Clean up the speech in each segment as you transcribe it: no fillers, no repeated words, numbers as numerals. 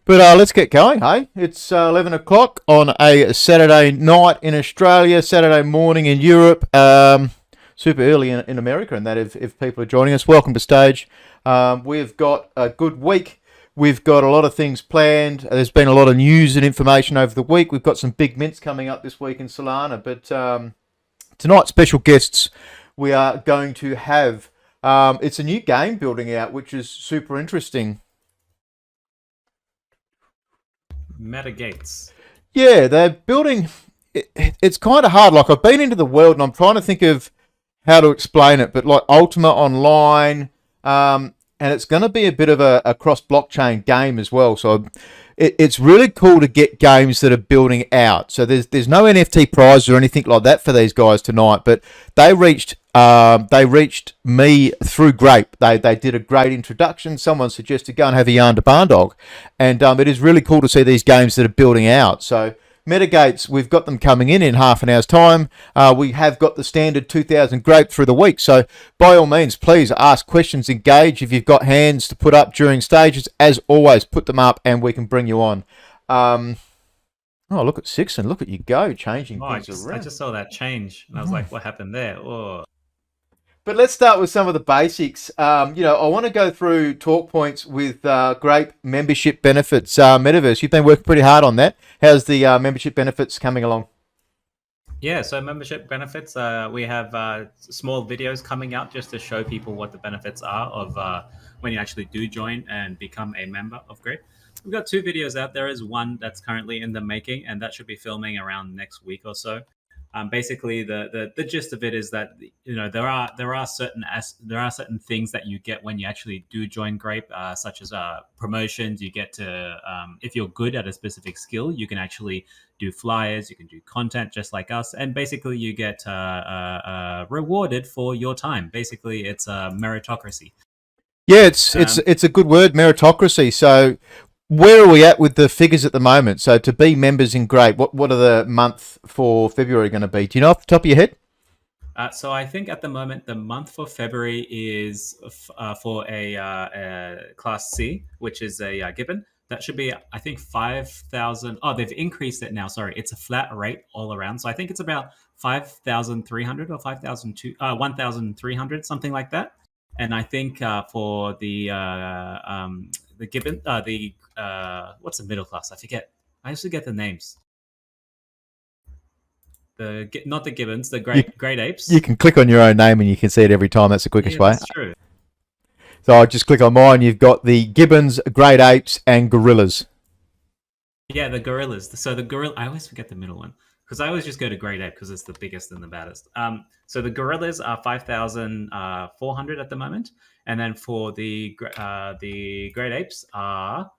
But let's get going, hey? It's 11 o'clock on a Saturday night in Australia, Saturday morning in Europe, super early in America, and that if people are joining us, welcome to stage. We've got a good week. We've got a lot of things planned. There's been a lot of news and information over the week. We've got some big mints coming up this week in Solana. But tonight, special guests we are going to have. It's a new game building out, which is super interesting. Metagates. Yeah, they're building. It's kind of hard. Like, I've been into the world and I'm trying to think of how to explain it. But like Ultima Online, and it's going to be a bit of a cross-blockchain game as well. So it's really cool to get games that are building out. So there's no NFT prize or anything like that for these guys tonight. But they reached me through Grape. They did a great introduction. Someone suggested go and have a yarn to Barndog, and it is really cool to see these games that are building out. So Metagates, we've got them coming in half an hour's time. We have got the standard 2,000 Grape through the week. So by all means, please ask questions, engage. If you've got hands to put up during stages, as always, put them up and we can bring you on. Oh, look at Sixon. Look at you go, changing things around. I just saw that change, and I was like, what happened there? Oh. But let's start with some of the basics. I want to go through talk points with Grape membership benefits. Metaverse, you've been working pretty hard on that. How's the membership benefits coming along? Yeah, so membership benefits, we have small videos coming out just to show people what the benefits are of when you actually do join and become a member of Grape. We've got 2 videos out. There is one that's currently in the making, and that should be filming around next week or so. Basically, the gist of it is that there are certain things that you get when you actually do join Grape, such as promotions. You get to if you're good at a specific skill, you can actually do flyers. You can do content just like us, and basically you get rewarded for your time. Basically, it's a meritocracy. Yeah, it's a good word, meritocracy. So, where are we at with the figures at the moment? So to be members in Grape, what are the month for February going to be? Do you know off the top of your head? So I think at the moment the month for February is for a Class C, which is a Gibbon. That should be, I think, 5,000. Oh, they've increased it now. Sorry, it's a flat rate all around. So I think it's about 5,300 or 1,300, something like that. And I think for the Gibbon, what's the middle class? I forget. I used to get the names. Not the Gibbons, the great apes. You can click on your own name and you can see it every time. That's the quickest way. That's true. So I just click on mine. You've got the Gibbons, great apes, and gorillas. Yeah, the gorillas. So the gorilla. I always forget the middle one because I always just go to great ape because it's the biggest and the baddest. So the gorillas are 5,400 at the moment, and then for the great apes are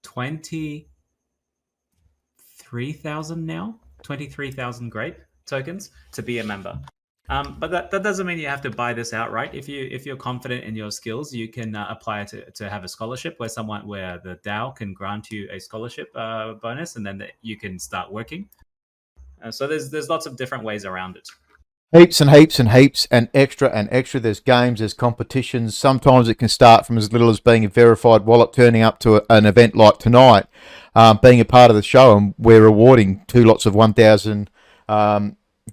23,000 now. 23,000 Grape tokens to be a member. But that doesn't mean you have to buy this outright. If you're confident in your skills, you can apply to have a scholarship where the DAO can grant you a scholarship bonus, and then you can start working. So there's lots of different ways around it. Heaps and heaps and heaps and extra. There's games, there's competitions. Sometimes it can start from as little as being a verified wallet, turning up to an event like tonight, being a part of the show, and we're rewarding 2 lots of 1,000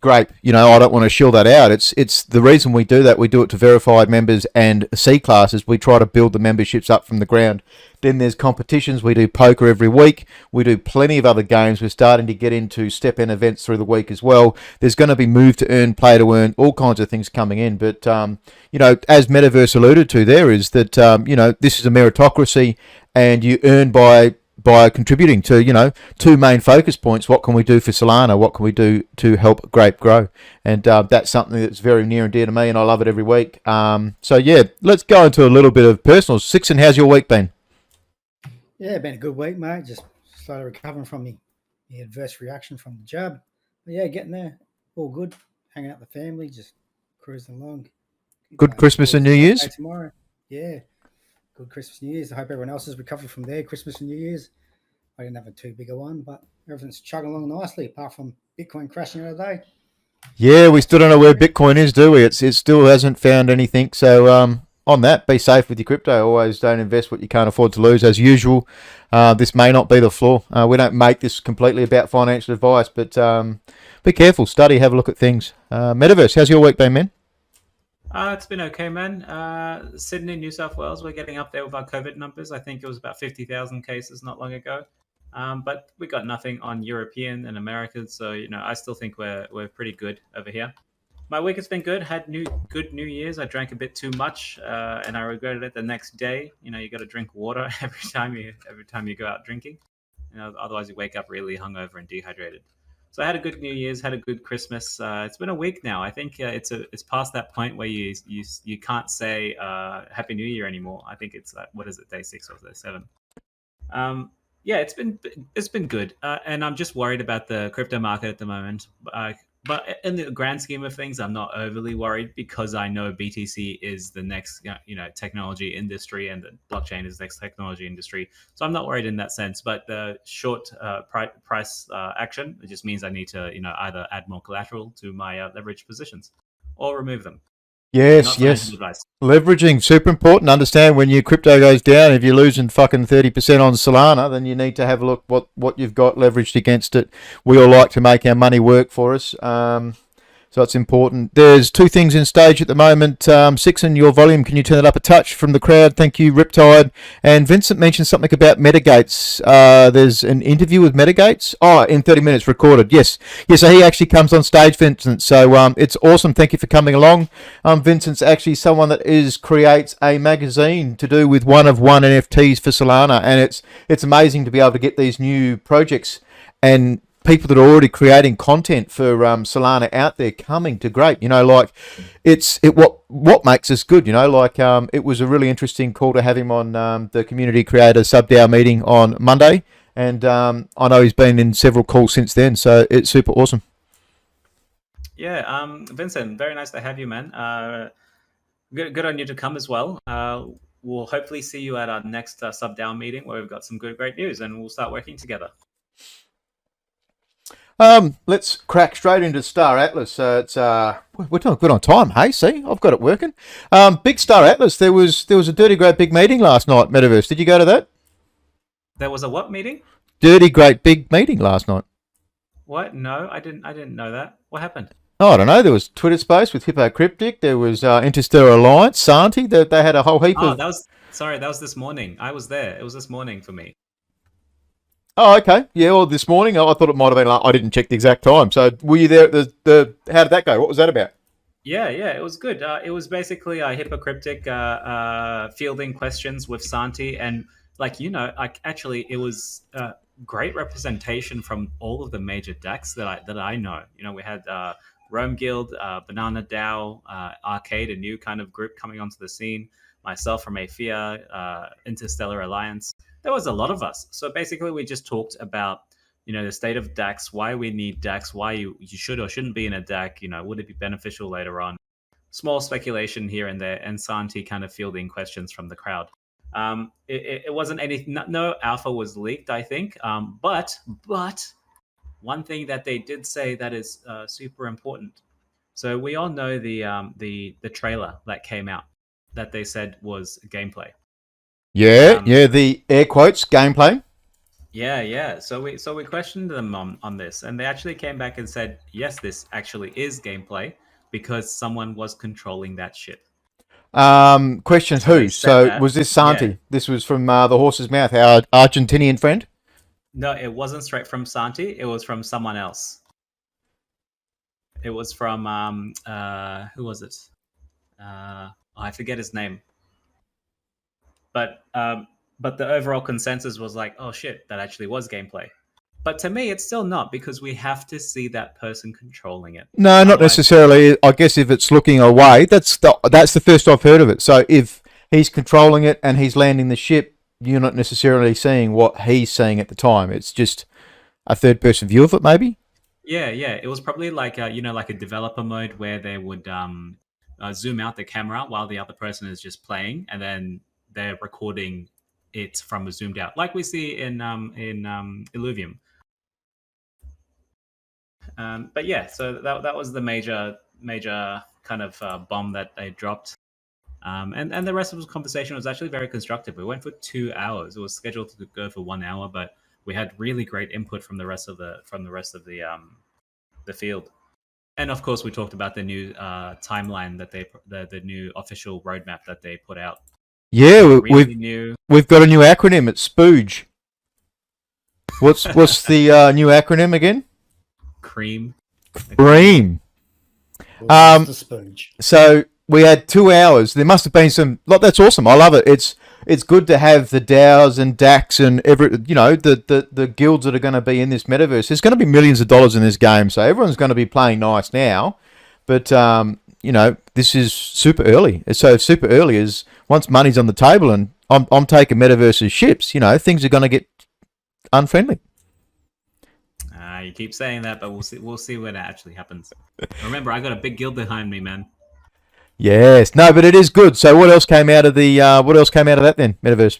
Grape. I don't want to shill that out. It's the reason we do that. We do it to verified members and C classes. We try to build the memberships up from the ground. Then there's competitions. We do poker every week. We do plenty of other games. We're starting to get into step-in events through the week as well. There's going to be move to earn, play to earn, all kinds of things coming in. But as Metaverse alluded to, there is that this is a meritocracy, and you earn by contributing to, 2 main focus points. What can we do for Solana? What can we do to help Grape grow? And that's something that's very near and dear to me, and I love it every week. So, yeah, let's go into a little bit of personal. Sixon, how's your week been? Yeah, been a good week, mate. Just started recovering from the adverse reaction from the jab. But yeah, getting there. All good. Hanging out with the family, just cruising along. Good Christmas and New Year's? Tomorrow. Yeah. Good Christmas, New Year's. I hope everyone else has recovered from their Christmas and New Year's. I didn't have a too big a one, but everything's chugging along nicely, apart from Bitcoin crashing the other day. Yeah, we still don't know where Bitcoin is, do we? It still hasn't found anything. So on that, be safe with your crypto. Always don't invest what you can't afford to lose. As usual, this may not be the floor. We don't make this completely about financial advice, but be careful, study, have a look at things. Metaverse, how's your week been, man? It's been okay, man. Sydney, New South Wales, we're getting up there with our COVID numbers. I think it was about 50,000 cases not long ago. But we got nothing on European and Americans, so I still think we're pretty good over here. My week has been good. Had good New Year's. I drank a bit too much, and I regretted it the next day. You got to drink water every time you go out drinking. Otherwise you wake up really hungover and dehydrated. So I had a good New Year's, had a good Christmas. It's been a week now. I think it's past that point where you can't say Happy New Year anymore. I think it's what is it, day 6 or day 7? Yeah, it's been good, and I'm just worried about the crypto market at the moment. But in the grand scheme of things, I'm not overly worried because I know BTC is the next technology industry, and the blockchain is the next technology industry. So I'm not worried in that sense. But the short price action, it just means I need to either add more collateral to my leverage positions or remove them. Yes. Leveraging, super important. Understand when your crypto goes down, if you're losing fucking 30% on Solana, then you need to have a look what you've got leveraged against it. We all like to make our money work for us. So it's important. There's 2 things in stage at the moment. Sixon, your volume, can you turn it up a touch from the crowd? Thank you, Riptide. And Vincent mentioned something about Metagates. There's an interview with Metagates. Oh, in 30 minutes recorded. Yes, so he actually comes on stage, Vincent. So it's awesome. Thank you for coming along. Vincent's actually someone that creates a magazine to do with one NFTs for Solana, and it's amazing to be able to get these new projects and people that are already creating content for Solana out there coming to Grape. What makes us good. It was a really interesting call to have him on the community creator sub-DAO meeting on Monday, and I know he's been in several calls since then, so it's super awesome. Yeah, Vincent, very nice to have you, man. Good on you to come as well. We'll hopefully see you at our next sub-DAO meeting where we've got some great news, and we'll start working together. Let's crack straight into Star Atlas. It's we're doing good on time. Hey, see, I've got it working. Big Star Atlas. There was a Dirty Great Big meeting last night. Metaverse. Did you go to that? There was a what meeting? Dirty Great Big meeting last night. What? No, I didn't know that. What happened? Oh, I don't know. There was Twitter Space with Hippo Cryptic. There was Interstellar Alliance, Santi. They had a whole heap of. That was this morning. I was there. It was this morning for me. Oh, okay. Yeah, well, this morning, I thought it might have been I didn't check the exact time. So were you there at the how did that go? What was that about? Yeah, it was good. It was basically a hypocryptic fielding questions with Santi, and actually it was great representation from all of the major decks that I know. We had Rome Guild, Banana DAO, Arcade, a new kind of group coming onto the scene. Myself from Aphia, Interstellar Alliance. There was a lot of us. So basically, we just talked about the state of DAX, why we need DAX, why you should or shouldn't be in a DAC. Would it be beneficial later on? Small speculation here and there, and Santi kind of fielding questions from the crowd. It wasn't anything. No alpha was leaked, I think. But one thing that they did say that is super important. So we all know the trailer that came out that they said was gameplay. Yeah, the air quotes gameplay. Yeah. So we questioned them on this, and they actually came back and said, yes, this actually is gameplay because someone was controlling that shit. Questions who? So was this Santi? Yeah. This was from the horse's mouth, our Argentinian friend? No, it wasn't straight from Santi. It was from someone else. It was from who was it? I forget his name. But the overall consensus was like, oh shit, that actually was gameplay. But to me, it's still not, because we have to see that person controlling it. No, not necessarily. I guess if it's looking away, that's the first I've heard of it. So if he's controlling it and he's landing the ship, you're not necessarily seeing what he's seeing at the time. It's just a third-person view of it, maybe. Yeah. It was probably like like a developer mode where they would zoom out the camera while the other person is just playing, and then they're recording it from a zoomed out, like we see in Illuvium. But yeah, so that was the major kind of bomb that they dropped. And the rest of the conversation was actually very constructive. We went for 2 hours. It was scheduled to go for 1 hour, but we had really great input from the rest of the field. And of course, we talked about the new timeline that the new official roadmap that they put out. Yeah, Really we've got a new acronym. It's SPOOGE. What's the new acronym again? Cream. Cream. The sponge. So we had 2 hours. There must have been some. Like, that's awesome. I love it. It's good to have the DAOs and DACs and the guilds that are going to be in this metaverse. There's going to be millions of dollars in this game, so everyone's going to be playing nice now. But this is super early. So super early is once money's on the table, and I'm taking metaverse as ships. Things are going to get unfriendly. You keep saying that, but we'll see when it actually happens. Remember, I got a big guild behind me, man. Yes, no, but it is good. So what else came out of that then, metaverse?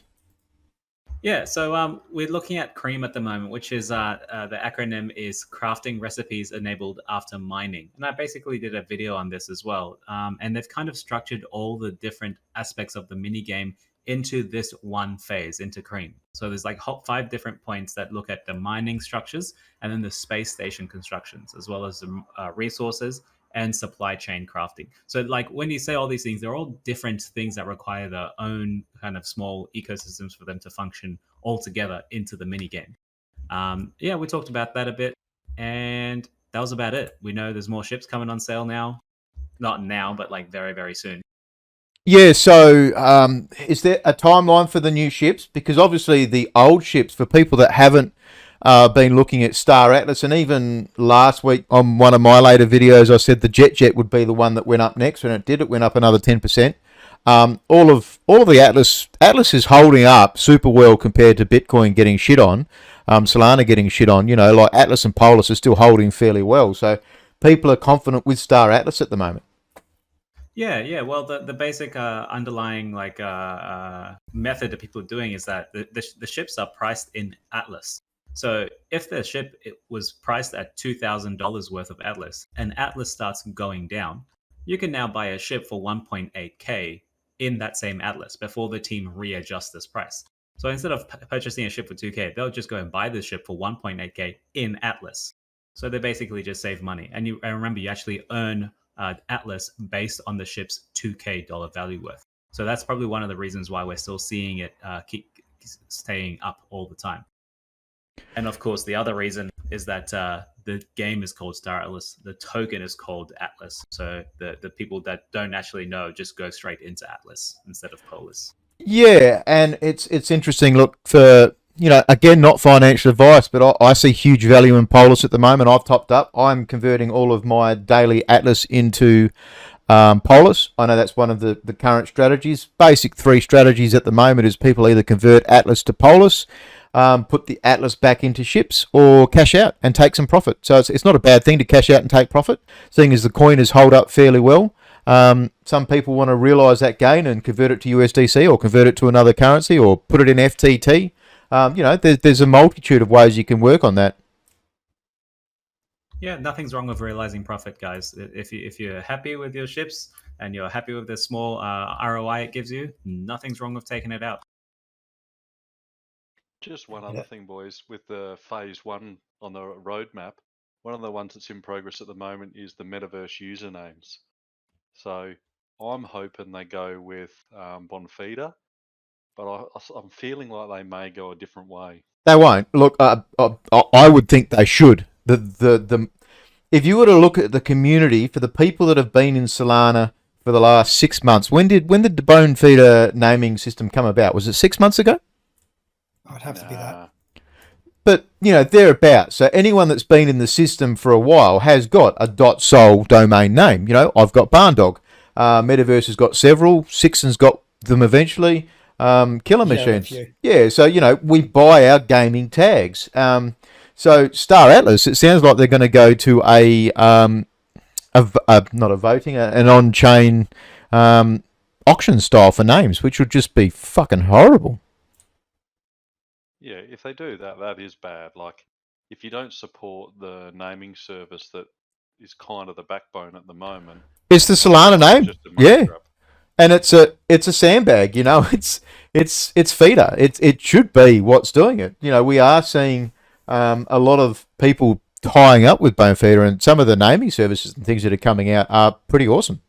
Yeah, so we're looking at Cream at the moment, which is the acronym is Crafting Recipes Enabled After Mining. And I basically did a video on this as well. And they've kind of structured all the different aspects of the mini game into this one phase, into Cream. So there's like 5 different points that look at the mining structures and then the space station constructions, as well as the resources and supply chain crafting. So like when you say all these things, they're all different things that require their own kind of small ecosystems for them to function all together into the mini game. We talked about that a bit, and that was about it. We know there's more ships coming on sale now. Not now, but like very, very soon. Yeah, so is there a timeline for the new ships? Because obviously the old ships, for people that haven't been looking at Star Atlas, and even last week on one of my later videos, I said the Jet would be the one that went up next, and it did. It went up another 10%. All of the Atlas is holding up super well compared to Bitcoin getting shit on, Solana getting shit on. Like Atlas and Polis are still holding fairly well. So people are confident with Star Atlas at the moment. Yeah. Well, the basic underlying method that people are doing is that the ships are priced in Atlas. So if the ship was priced at $2,000 worth of Atlas, and Atlas starts going down, you can now buy a ship for 1.8K in that same Atlas before the team readjusts this price. So instead of purchasing a ship for 2K, they'll just go and buy the ship for 1.8K in Atlas. So they basically just save money. And remember, you actually earn Atlas based on the ship's $2K value worth. So that's probably one of the reasons why we're still seeing it keep staying up all the time. And of course, the other reason is that the game is called Star Atlas. The token is called Atlas. So the people that don't actually know just go straight into Atlas instead of Polis. Yeah, and it's interesting. Look, for again, not financial advice, but I see huge value in Polis at the moment. I've topped up. I'm converting all of my daily Atlas into Polis. I know that's one of the current strategies. Basic 3 strategies at the moment is people either convert Atlas to Polis, put the Atlas back into ships, or cash out and take some profit. So it's not a bad thing to cash out and take profit, seeing as the coin has held up fairly well. Some people want to realise that gain and convert it to USDC or convert it to another currency or put it in FTT. There's a multitude of ways you can work on that. Yeah, nothing's wrong with realizing profit, guys. If you're happy with your ships and you're happy with the small ROI it gives you, nothing's wrong with taking it out. Just one other thing, boys, with the phase 1 on the roadmap, one of the ones that's in progress at the moment is the metaverse usernames. So I'm hoping they go with Bonfida, but I'm feeling like they may go a different way. They won't. Look, I would think they should. If you were to look at the community for the people that have been in Solana for the last 6 months, when did the Bonfida naming system come about? Was it 6 months ago? I'd have to be that. But, thereabouts. So anyone that's been in the system for a while has got a .sol domain name. I've got Barndog. Metaverse has got several. Sixon's got them eventually. Killer Machines. Yeah, so, we buy our gaming tags. So Star Atlas, it sounds like they're going to go to not a voting, an on-chain auction style for names, which would just be fucking horrible. Yeah, if they do that, that is bad. Like, if you don't support the naming service that is kind of the backbone at the moment. It's the Solana name. Yeah. And it's it's a sandbag. It's feeder. It should be what's doing it. We are seeing a lot of people tying up with bone feeder, and some of the naming services and things that are coming out are pretty awesome.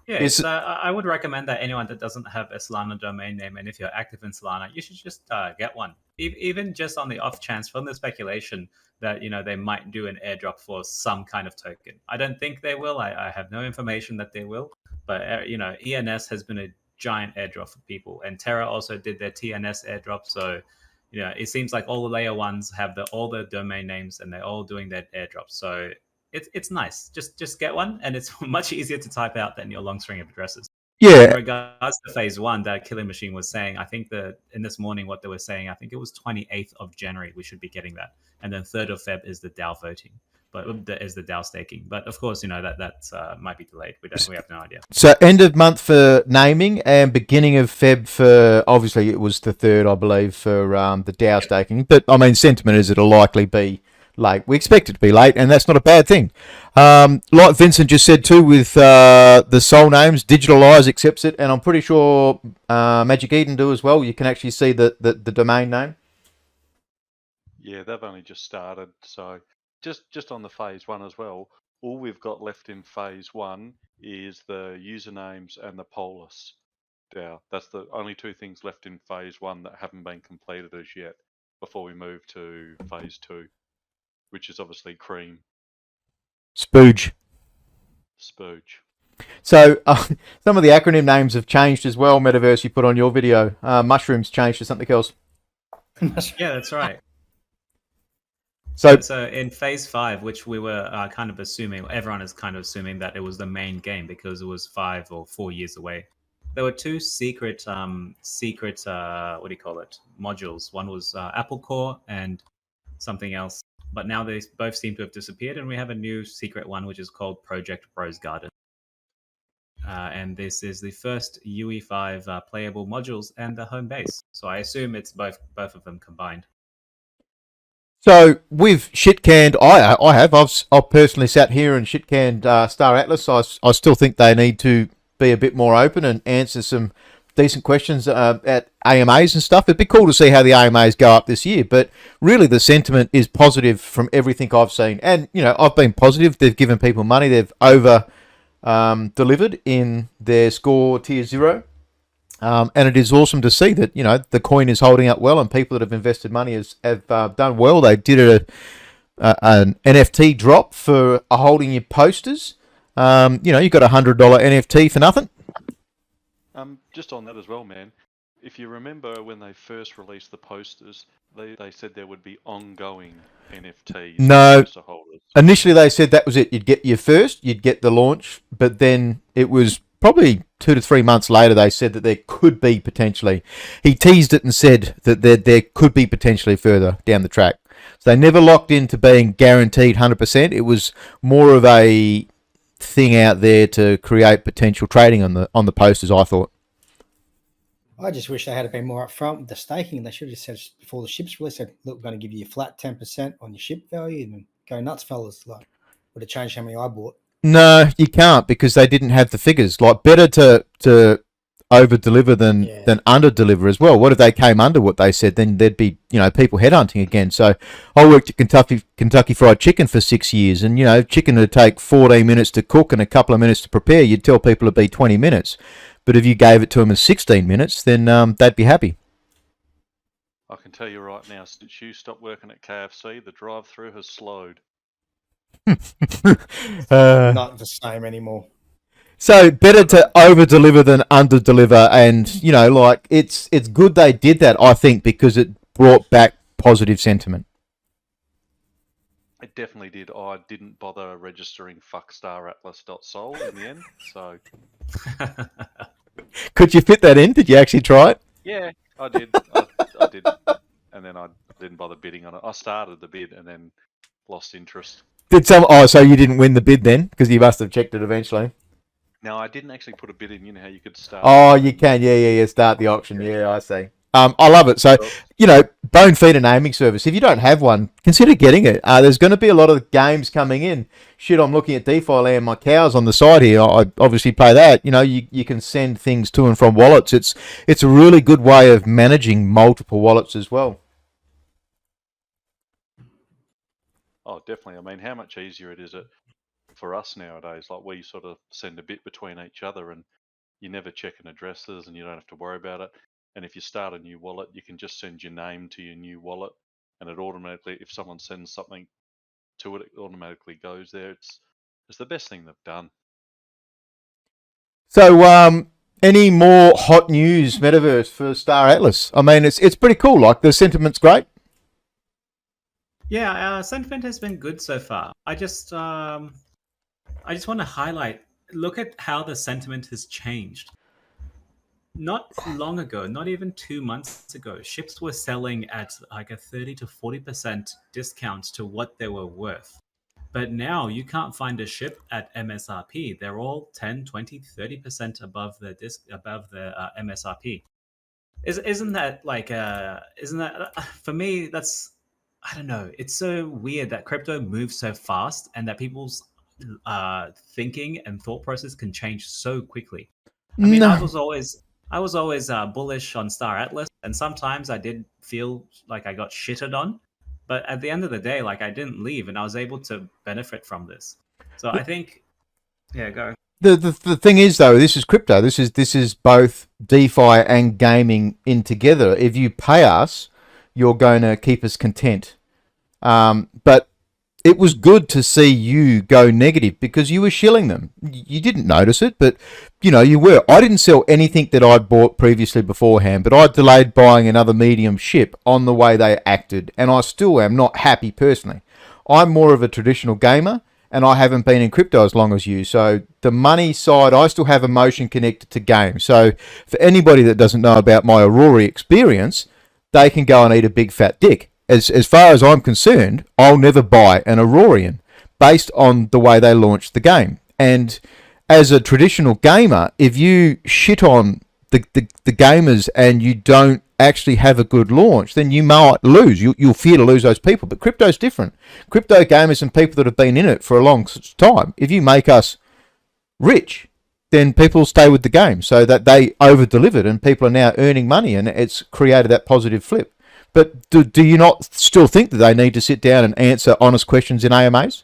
Yeah, I would recommend that anyone that doesn't have a Solana domain name, and if you're active in Solana, you should just get one. Even just on the off chance, from the speculation that they might do an airdrop for some kind of token. I don't think they will. I have no information that they will. But ENS has been a giant airdrop for people, and Terra also did their TNS airdrop. So it seems like all the layer ones have all the domain names, and they're all doing their airdrops. So it's nice. Just get one, and it's much easier to type out than your long string of addresses. Yeah. In regards to phase 1, that Killing Machine was saying, I think in this morning what they were saying, I think it was 28th of January we should be getting that, and then 3rd of Feb is the DAO voting, but is the DAO staking. But of course, that might be delayed. We have no idea. So end of month for naming, and beginning of Feb for, obviously it was the 3rd, I believe, for the DAO staking. But I mean, sentiment is it'll likely be late. We expect it to be late, and that's not a bad thing. Like Vincent just said too, with the Sol names, Digital Eyes accepts it, and I'm pretty sure Magic Eden do as well. You can actually see the domain name. Yeah, they've only just started, so just on the phase 1 as well. All we've got left in phase 1 is the usernames and the polis. DAO. That's the only 2 things left in phase 1 that haven't been completed as yet before we move to phase 2. Which is obviously cream. Spooge. So some of the acronym names have changed as well, Metaverse, you put on your video. Mushrooms changed to something else. Yeah, that's right. So in phase 5, which we were kind of assuming, everyone is kind of assuming that it was the main game because it was 5 or 4 years away. There were 2 secret what do you call it, modules. One was Apple Core and something else. But now they both seem to have disappeared, and we have a new secret one, which is called Project Rose Garden. And this is the first UE5 playable modules and the home base. So I assume it's both of them combined. So with shitcanned, I've personally sat here and shitcanned Star Atlas. I still think they need to be a bit more open and answer some decent questions at AMAs and stuff. It'd be cool to see how the AMAs go up this year, but really the sentiment is positive from everything I've seen. And I've been positive. They've given people money. They've over delivered in their score tier 0, and it is awesome to see that the coin is holding up well, and people that have invested money have done well. They did an NFT drop for holding your posters. You got $100 NFT for nothing. Just on that as well, man. If you remember when they first released the posters, they said there would be ongoing NFTs. No, for holders. Initially they said that was it. You'd get you'd get the launch, but then it was probably 2 to 3 months later they said that there could be potentially. He teased it and said that there could be potentially further down the track. So they never locked into being guaranteed 100%. It was more of a thing out there to create potential trading on the posters, I thought. I just wish they had been more upfront with the staking. They should have said before the ships release, said, look, we're going to give you a flat 10% on your ship value, and go nuts, fellas. Like, would have changed how many I bought. No, you can't, because they didn't have the figures. Like, better to over deliver than under deliver as well. What if they came under what they said? Then there'd be people headhunting again. So I worked at Kentucky Fried Chicken for 6 years, and chicken would take 14 minutes to cook and a couple of minutes to prepare. You'd tell people it'd be 20 minutes, but if you gave it to them in 16 minutes, then they'd be happy. I can tell you right now, since you stopped working at KFC, the drive-through has slowed. Not the same anymore. So better to over deliver than under deliver, and it's good they did that, I think, because it brought back positive sentiment. It definitely did. I didn't bother registering fkstar.atlas.sol in the end, so. Could you fit that in? Did you actually try it? Yeah, I did. I did, and then I didn't bother bidding on it. I started the bid and then lost interest. So you didn't win the bid then, because you must have checked it eventually. No, I didn't actually put a bid in. You know how you could start. Oh, you can. Yeah. Start the auction. Yeah, I see. I love it. So, bone feeder naming service. If you don't have one, consider getting it. There's going to be a lot of games coming in. Shit, I'm looking at DeFi land. My cows on the side here. I obviously play that. You can send things to and from wallets. It's a really good way of managing multiple wallets as well. Oh, definitely. I mean, how much easier it is for us nowadays? Like, we sort of send a bit between each other, and you never check an addresses, and you don't have to worry about it. And if you start a new wallet, you can just send your name to your new wallet, and it automatically, if someone sends something to it, it automatically goes there. It's the best thing they've done. So, any more hot news, Metaverse, for Star Atlas? I mean, it's pretty cool. Like, the sentiment's great. Yeah, sentiment has been good so far. I just want to highlight. Look at how the sentiment has changed. Not long ago, not even 2 months ago, ships were selling at like a 30 to 40% discount to what they were worth. But now you can't find a ship at MSRP. They're all 10, 20, 30% above the MSRP. Isn't that like isn't that for me? That's, I don't know. It's so weird that crypto moves so fast and that people's thinking and thought process can change so quickly. I mean, I No. was always bullish on Star Atlas, and sometimes I did feel like I got shitted on. But at the end of the day, like, I didn't leave, and I was able to benefit from this. So I think, yeah, go. The thing is, though, this is crypto. This is both DeFi and gaming in together. If you pay us, you're going to keep us content. But it was good to see you go negative because you were shilling them. You didn't notice it, but you were. I didn't sell anything that I'd bought previously beforehand, but I delayed buying another medium ship on the way they acted, and I still am not happy personally. I'm more of a traditional gamer, and I haven't been in crypto as long as you. So the money side, I still have emotion connected to games. So for anybody that doesn't know about my Aurora experience, they can go and eat a big fat dick. As far as I'm concerned, I'll never buy an Aurorian based on the way they launched the game. And as a traditional gamer, if you shit on the gamers and you don't actually have a good launch, then you might lose. You'll fear to lose those people. But crypto's different. Crypto gamers and people that have been in it for a long time, if you make us rich, then people stay with the game. So that they over-delivered and people are now earning money, and it's created that positive flip. But do you not still think that they need to sit down and answer honest questions in AMAs?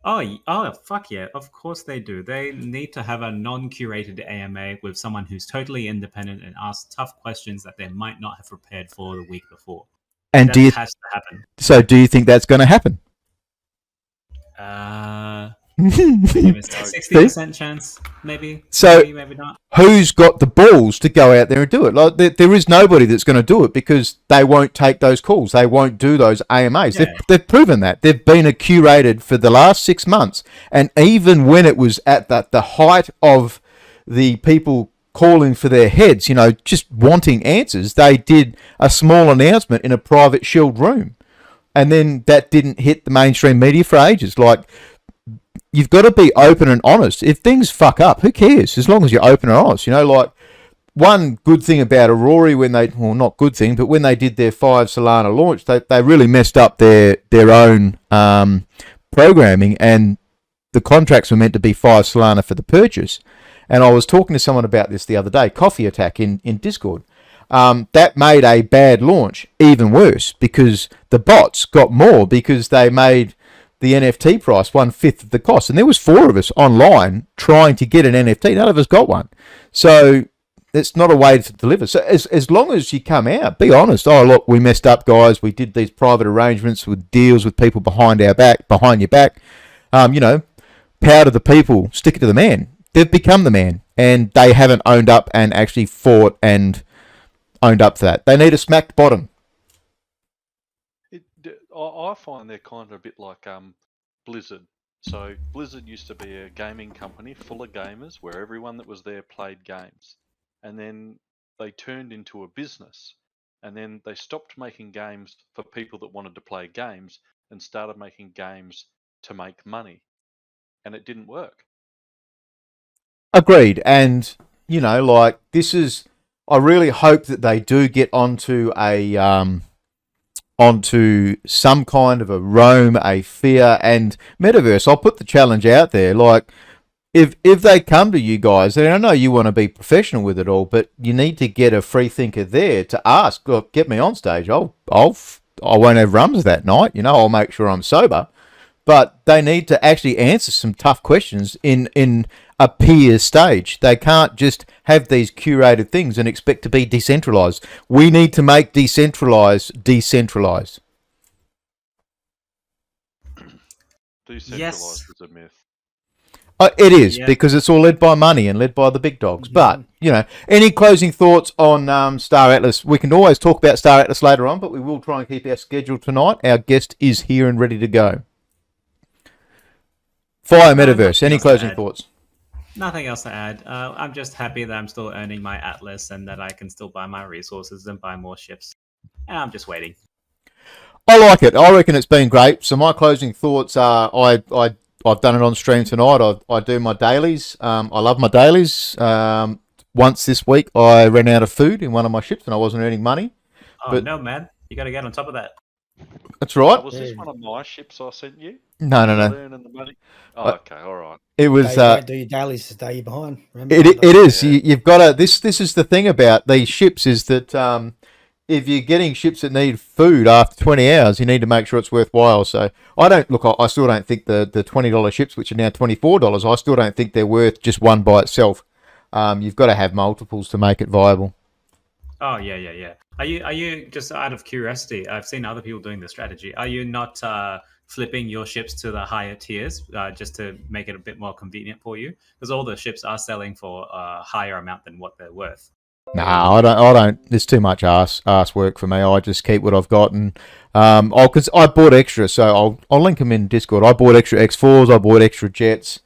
Oh, fuck yeah. Of course they do. They need to have a non-curated AMA with someone who's totally independent and ask tough questions that they might not have prepared for the week before. And that has to happen. So do you think that's going to happen? 60% chance, maybe. So maybe not. Who's got the balls to go out there and do it? Like there is nobody that's going to do it because they won't take those calls. They won't do those AMAs. Yeah. They've proven that. They've been curated for the last 6 months. And even when it was at the height of the people calling for their heads, just wanting answers, they did a small announcement in a private shelled room. And then that didn't hit the mainstream media for ages. Like, you've got to be open and honest. If things fuck up, who cares? As long as you're open and honest. Like, one good thing about Aurora not good thing, but when they did their 5 Solana launch, they really messed up their own programming, and the contracts were meant to be 5 Solana for the purchase. And I was talking to someone about this the other day, Coffee Attack in Discord. That made a bad launch even worse because the bots got more because they made the NFT price 1/5 of the cost. And there was 4 of us online trying to get an NFT. None of us got one. So it's not a way to deliver. So as long as you come out, be honest. Oh, look, we messed up, guys. We did these private arrangements with deals with people behind your back. Power to the people, stick it to the man. They've become the man, and they haven't owned up and actually fought and owned up to that. They need a smacked bottom. I find they're kind of a bit like Blizzard. So Blizzard used to be a gaming company full of gamers where everyone that was there played games. And then they turned into a business. And then they stopped making games for people that wanted to play games and started making games to make money. And it didn't work. Agreed. And, this is... I really hope that they do get onto onto some kind of a Rome, a Fear, and Metaverse. I'll put the challenge out there. Like, if they come to you guys, and I know you want to be professional with it all, but you need to get a free thinker there to ask. Look, get me on stage. I won't have rums that night. I'll make sure I'm sober. But they need to actually answer some tough questions in a peer stage. They can't just have these curated things and expect to be decentralized. We need to make decentralized decentralized. Decentralized is a myth. It is, because it's all led by money and led by the big dogs. But, any closing thoughts on Star Atlas? We can always talk about Star Atlas later on, but we will try and keep our schedule tonight. Our guest is here and ready to go. Fire Metaverse. Any closing thoughts? Nothing else to add. I'm just happy that I'm still earning my Atlas and that I can still buy my resources and buy more ships. And I'm just waiting. I like it. I reckon it's been great. So my closing thoughts are I've done it on stream tonight. I do my dailies. I love my dailies. Once this week, I ran out of food in one of my ships and I wasn't earning money. Oh, no, man. You got to get on top of that. That's right. Was this one of my ships I sent you? No. Earning the money? Oh, okay, all right. It was. Do your dailies to stay you behind. Remember? It is. Yeah. You've got to. This is the thing about these ships is that if you're getting ships that need food after 20 hours, you need to make sure it's worthwhile. So I still don't think the $20 ships, which are now $24, I still don't think they're worth just one by itself. You've got to have multiples to make it viable. Oh, yeah. Are you just out of curiosity? I've seen other people doing this strategy. Are you not flipping your ships to the higher tiers just to make it a bit more convenient for you? Because all the ships are selling for a higher amount than what they're worth. No, I don't. There's too much ass work for me. I just keep what I've got, and cause I bought extra, so I'll link them in Discord. I bought extra X4s, I bought extra jets,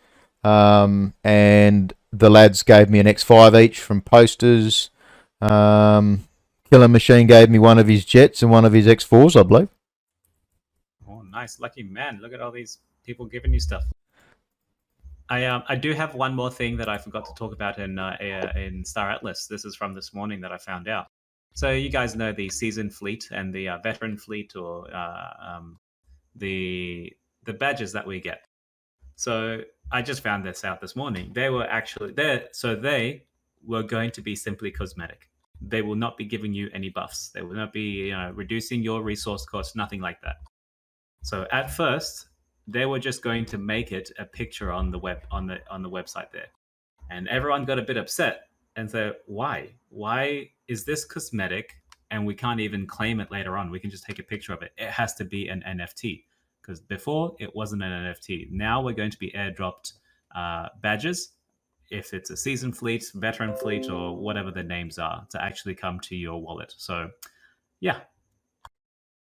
and the lads gave me an X5 each from posters. Killer Machine gave me one of his jets and one of his X4s, I believe. Oh, nice, lucky man! Look at all these people giving you stuff. I do have one more thing that I forgot to talk about in Star Atlas. This is from this morning that I found out. So you guys know the seasoned fleet and the veteran fleet, or the badges that we get. So I just found this out this morning. They were actually there. So they were going to be simply cosmetic. They will not be giving you any buffs. They will not be reducing your resource cost. Nothing like that. So at first, they were just going to make it a picture on the website there, and everyone got a bit upset and said, why is this cosmetic and we can't even claim it later on? We can just take a picture of it. It has to be an NFT, because before it wasn't an NFT. Now we're going to be airdropped badges, if it's a seasoned fleet, veteran fleet, or whatever the names are, to actually come to your wallet. So yeah,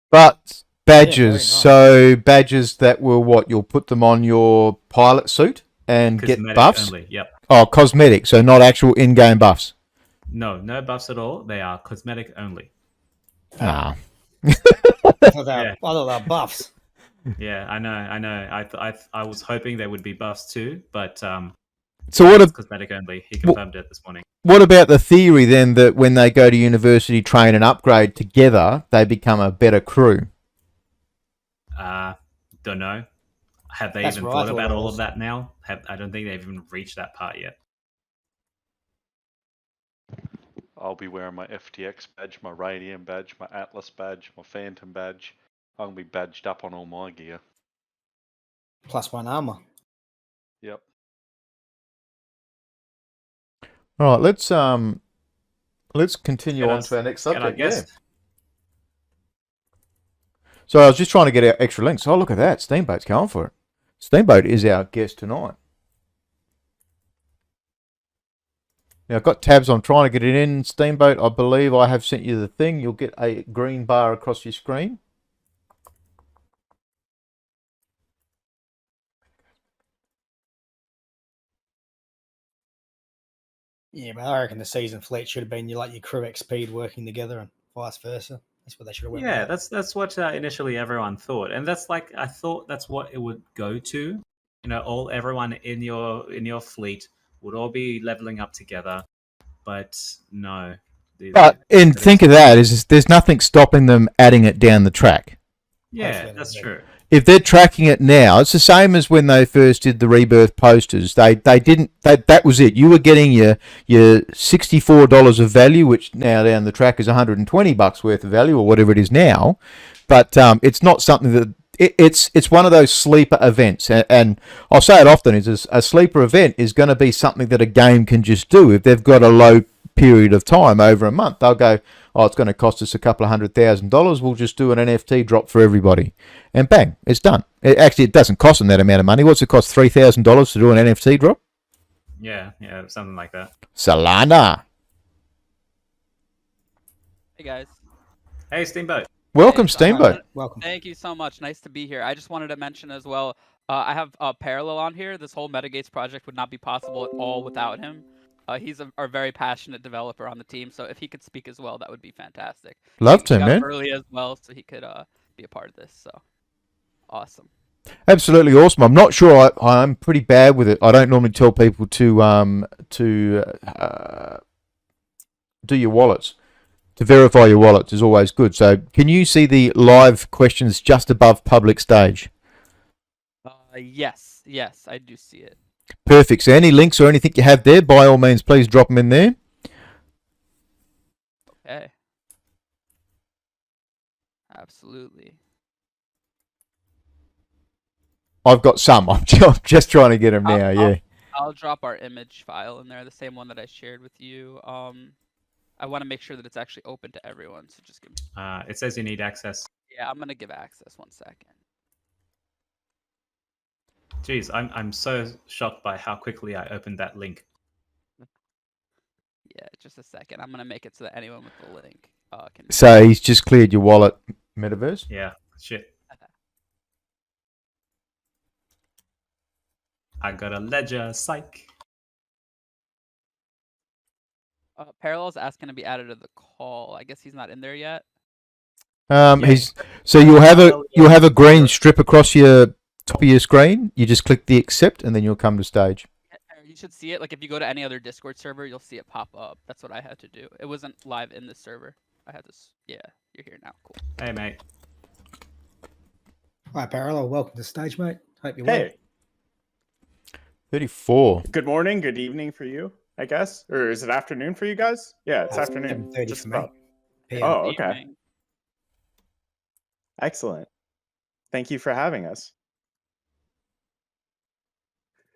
but badges, nice. So badges that will what? You'll put them on your pilot suit and cosmetic get buffs? only. Yep. Oh, cosmetic, so not actual in-game buffs? No buffs at all. They are cosmetic only. Ah. I thought they were buffs. Yeah, I know. I was hoping there would be buffs too, but So what? it's cosmetic only. He confirmed it this morning. What about the theory then that when they go to university, train, and upgrade together, they become a better crew? Don't know. Have they That's even what I thought thought about it all was. of that now? I don't think they've even reached that part yet. I'll be wearing my FTX badge, my Radium badge, my Atlas badge, my Phantom badge. I'm going to be badged up on all my gear. +1 armor. Yep. All right, let's continue on to our next subject. Yeah. So I was just trying to get our extra links. Oh, look at that. Steamboat's going for it. Steamboat is our guest tonight. Now, I've got tabs. I'm trying to get it in. Steamboat, I believe I have sent you the thing. You'll get a green bar across your screen. Yeah, but I reckon the season fleet should have been your crew XP working together and vice versa. That's what they should have went Yeah, with. that's what initially everyone thought, and that's I thought that's what it would go to. Everyone in your fleet would all be leveling up together, but no, But and think of that is there's nothing stopping them adding it down the track. Yeah, that's true. If they're tracking it now, it's the same as when they first did the rebirth posters. That was it. You were getting your $64 of value, which now down the track is $120 worth of value or whatever it is now. But it's not something that it's one of those sleeper events, and I'll say it often is a sleeper event is going to be something that a game can just do if they've got a low period of time over a month. They'll go, oh, it's going to cost us a couple of $100,000. We'll just do an NFT drop for everybody, and bang, it's done. It doesn't cost them that amount of money. What's it cost? $3,000 to do an NFT drop? Yeah, something like that. Solana. Hey guys. Hey, Steamboat. Welcome, Hey, Steamboat. Welcome. Thank you so much. Nice to be here. I just wanted to mention as well, I have Parallel on here. This whole Metagates project would not be possible at all without him. He's a very passionate developer on the team, so if he could speak as well, that would be fantastic. Love He to, got man. early as well, so he could be a part of this. So awesome. Absolutely awesome. I'm not sure. I'm pretty bad with it. I don't normally tell people to do your wallets. To verify your wallets is always good. So, can you see the live questions just above public stage? Yes, I do see it. Perfect. So, any links or anything you have there, by all means, please drop them in there. Okay. Absolutely. I've got some. I'm just trying to get them now. Yeah. I'll drop our image file in there, the same one that I shared with you. I want to make sure that it's actually open to everyone, so just give me. It says you need access. Yeah, I'm gonna give access. 1 second. Jeez, I'm so shocked by how quickly I opened that link. Yeah, just a second. I'm gonna make it so that anyone with the link can. So he's just cleared your wallet, Metaverse. Yeah, shit. I got a ledger, psych. Parallel's asking to be added to the call. I guess he's not in there yet. He's so you'll have a green strip across your top of your screen. You just click the accept, and then you'll come to stage. You should see it. Like if you go to any other Discord server, you'll see it pop up. That's what I had to do. It wasn't live in this server. I had this. Yeah, you're here now. Cool. Hey, mate. Hi, Parallel. Welcome to the stage, mate. Hope you're well. Hey, 34. good morning, good evening for you, I guess. Or is it afternoon for you guys? Yeah, it's afternoon. 7:30 Just for me. about. PM. Oh, okay. Evening. Excellent. Thank you for having us.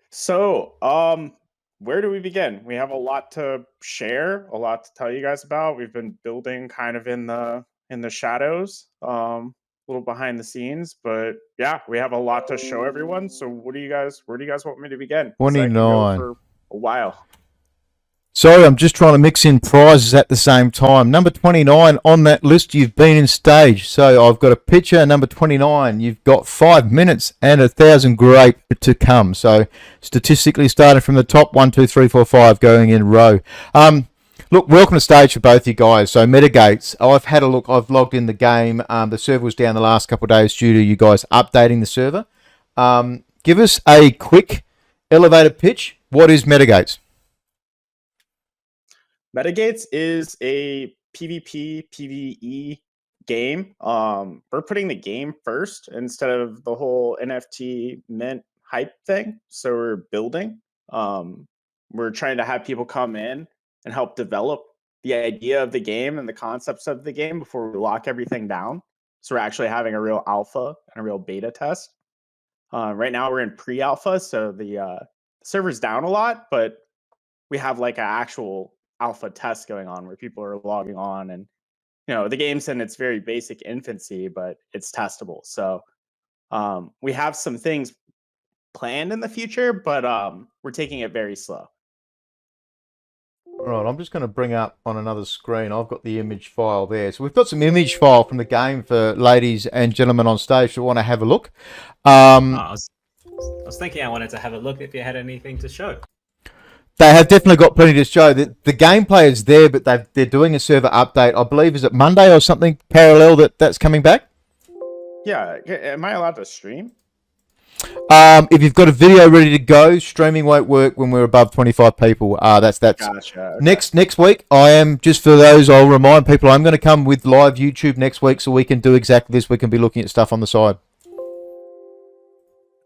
So, where do we begin? We have a lot to share, a lot to tell you guys about. We've been building kind of in the shadows, a little behind the scenes, but yeah, we have a lot to show everyone. So where do you guys want me to begin? 'Cause I can go 29. for a while. Sorry, I'm just trying to mix in prizes at the same time. Number 29 on that list, you've been in stage. So I've got a picture, number 29. You've got 5 minutes and 1,000 grape to come. So statistically, starting from the top, 1, 2, 3, 4, 5, going in row. Look, welcome to stage for both you guys. So Metagates, I've had a look. I've logged in the game. The server was down the last couple of days due to you guys updating the server. Give us a quick elevator pitch. What is Metagates? Metagates is a PvP, PvE game. We're putting the game first instead of the whole NFT mint hype thing. So we're building. We're trying to have people come in and help develop the idea of the game and the concepts of the game before we lock everything down. So we're actually having a real alpha and a real beta test. Right now we're in pre-alpha, so the server's down a lot, but we have like an actual alpha test going on where people are logging on, and the game's in its very basic infancy, but it's testable. So we have some things planned in the future, but we're taking it very slow. All right, I'm just going to bring up on another screen. I've got the image file there. So we've got some image file from the game for ladies and gentlemen on stage who want to have a look. I was thinking I wanted to have a look if you had anything to show. They have definitely got plenty to show. The gameplay is there, but they're doing a server update. I believe, is it Monday or something, Parallel, that's coming back? Yeah, am I allowed to stream? If you've got a video ready to go, streaming won't work when we're above 25 people. That's Gotcha. Okay. next week. I am, just for those, I'll remind people I'm going to come with live YouTube next week, so we can do exactly this. We can be looking at stuff on the side.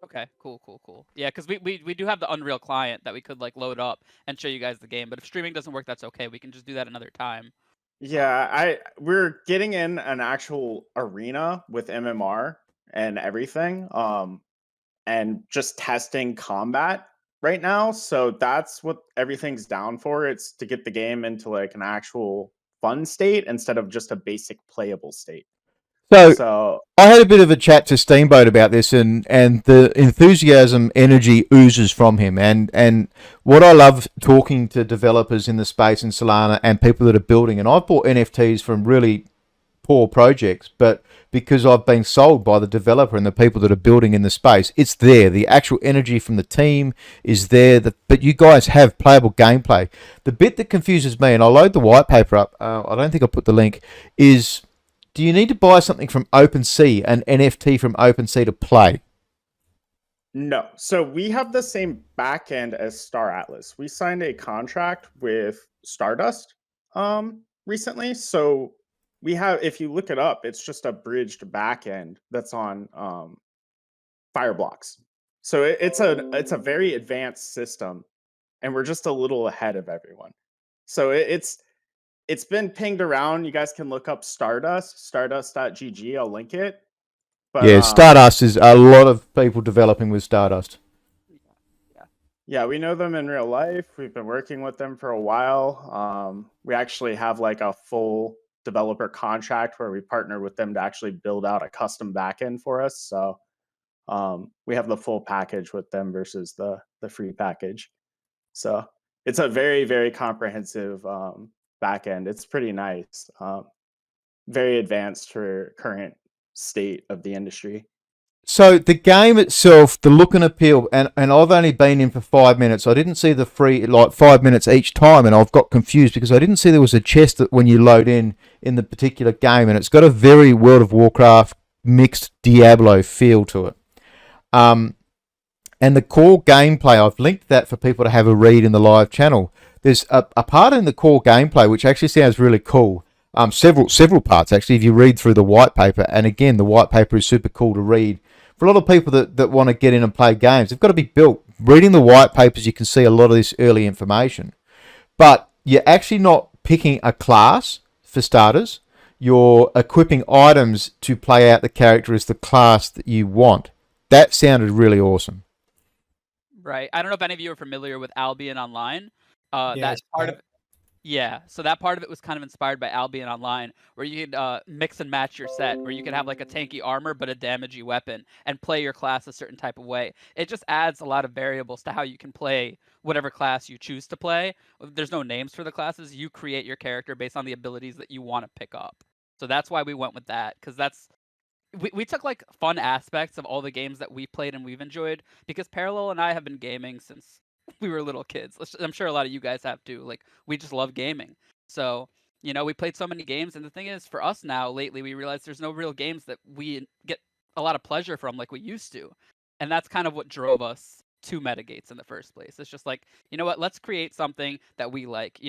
Okay, cool. Yeah, because we do have the Unreal client that we could like load up and show you guys the game. But if streaming doesn't work, that's okay. We can just do that another time. Yeah, we're getting in an actual arena with MMR and everything, and just testing combat right now. So that's what everything's down for. It's to get the game into like an actual fun state instead of just a basic playable state. So I had a bit of a chat to Steamboat about this, and the enthusiasm, energy oozes from him. And what I love talking to developers in the space in Solana and people that are building, and I've bought NFTs from really poor projects, but because I've been sold by the developer and the people that are building in the space, it's there. The actual energy from the team is there, but you guys have playable gameplay. The bit that confuses me, and I'll load the white paper up, I don't think I'll put the link, is... do you need to buy something from OpenSea, an NFT from OpenSea to play? No. So we have the same backend as Star Atlas. We signed a contract with Stardust recently. So we have, if you look it up, it's just a bridged backend that's on Fireblocks. So it's a very advanced system, and we're just a little ahead of everyone. So it's been pinged around. You guys can look up Stardust, stardust.gg. I'll link it. But, yeah, Stardust is a lot of people developing with Stardust. Yeah, we know them in real life. We've been working with them for a while. We actually have like a full developer contract where we partner with them to actually build out a custom backend for us. So we have the full package with them versus the free package. So it's a very, very comprehensive backend. It's pretty nice. Very advanced for current state of the industry. So the game itself, the look and appeal, and I've only been in for 5 minutes. I didn't see the free, like 5 minutes each time, and I've got confused because I didn't see there was a chest that when you load in the particular game, and it's got a very World of Warcraft mixed Diablo feel to it. And the core gameplay, I've linked that for people to have a read in the live channel. There's a part in the core gameplay which actually sounds really cool. Several parts actually if you read through the white paper, and again the white paper is super cool to read. For a lot of people that want to get in and play games, they've got to be built. Reading the white papers, you can see a lot of this early information. But you're actually not picking a class, for starters. You're equipping items to play out the character as the class that you want. That sounded really awesome. Right. I don't know if any of you are familiar with Albion Online. Yeah, That part of Yeah, so that part of it was kind of inspired by Albion Online, where you could mix and match your set, where you could have like a tanky armor but a damagey weapon, and play your class a certain type of way. It just adds a lot of variables to how you can play whatever class you choose to play. There's no names for the classes. You create your character based on the abilities that you want to pick up. So that's why we went with that, because we took like fun aspects of all the games that we played and we've enjoyed, because Parallel and I have been gaming since we were little kids. I'm sure a lot of you guys have too. Like, we just love gaming. So, we played so many games, and the thing is, for us now, lately, we realized there's no real games that we get a lot of pleasure from like we used to. And that's kind of what drove us to Metagates in the first place. It's just like, you know what, let's create something that we like.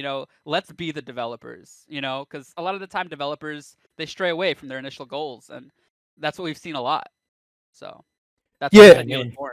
Let's be the developers, because a lot of the time developers, they stray away from their initial goals, and that's what we've seen a lot. So that's why the idea was born.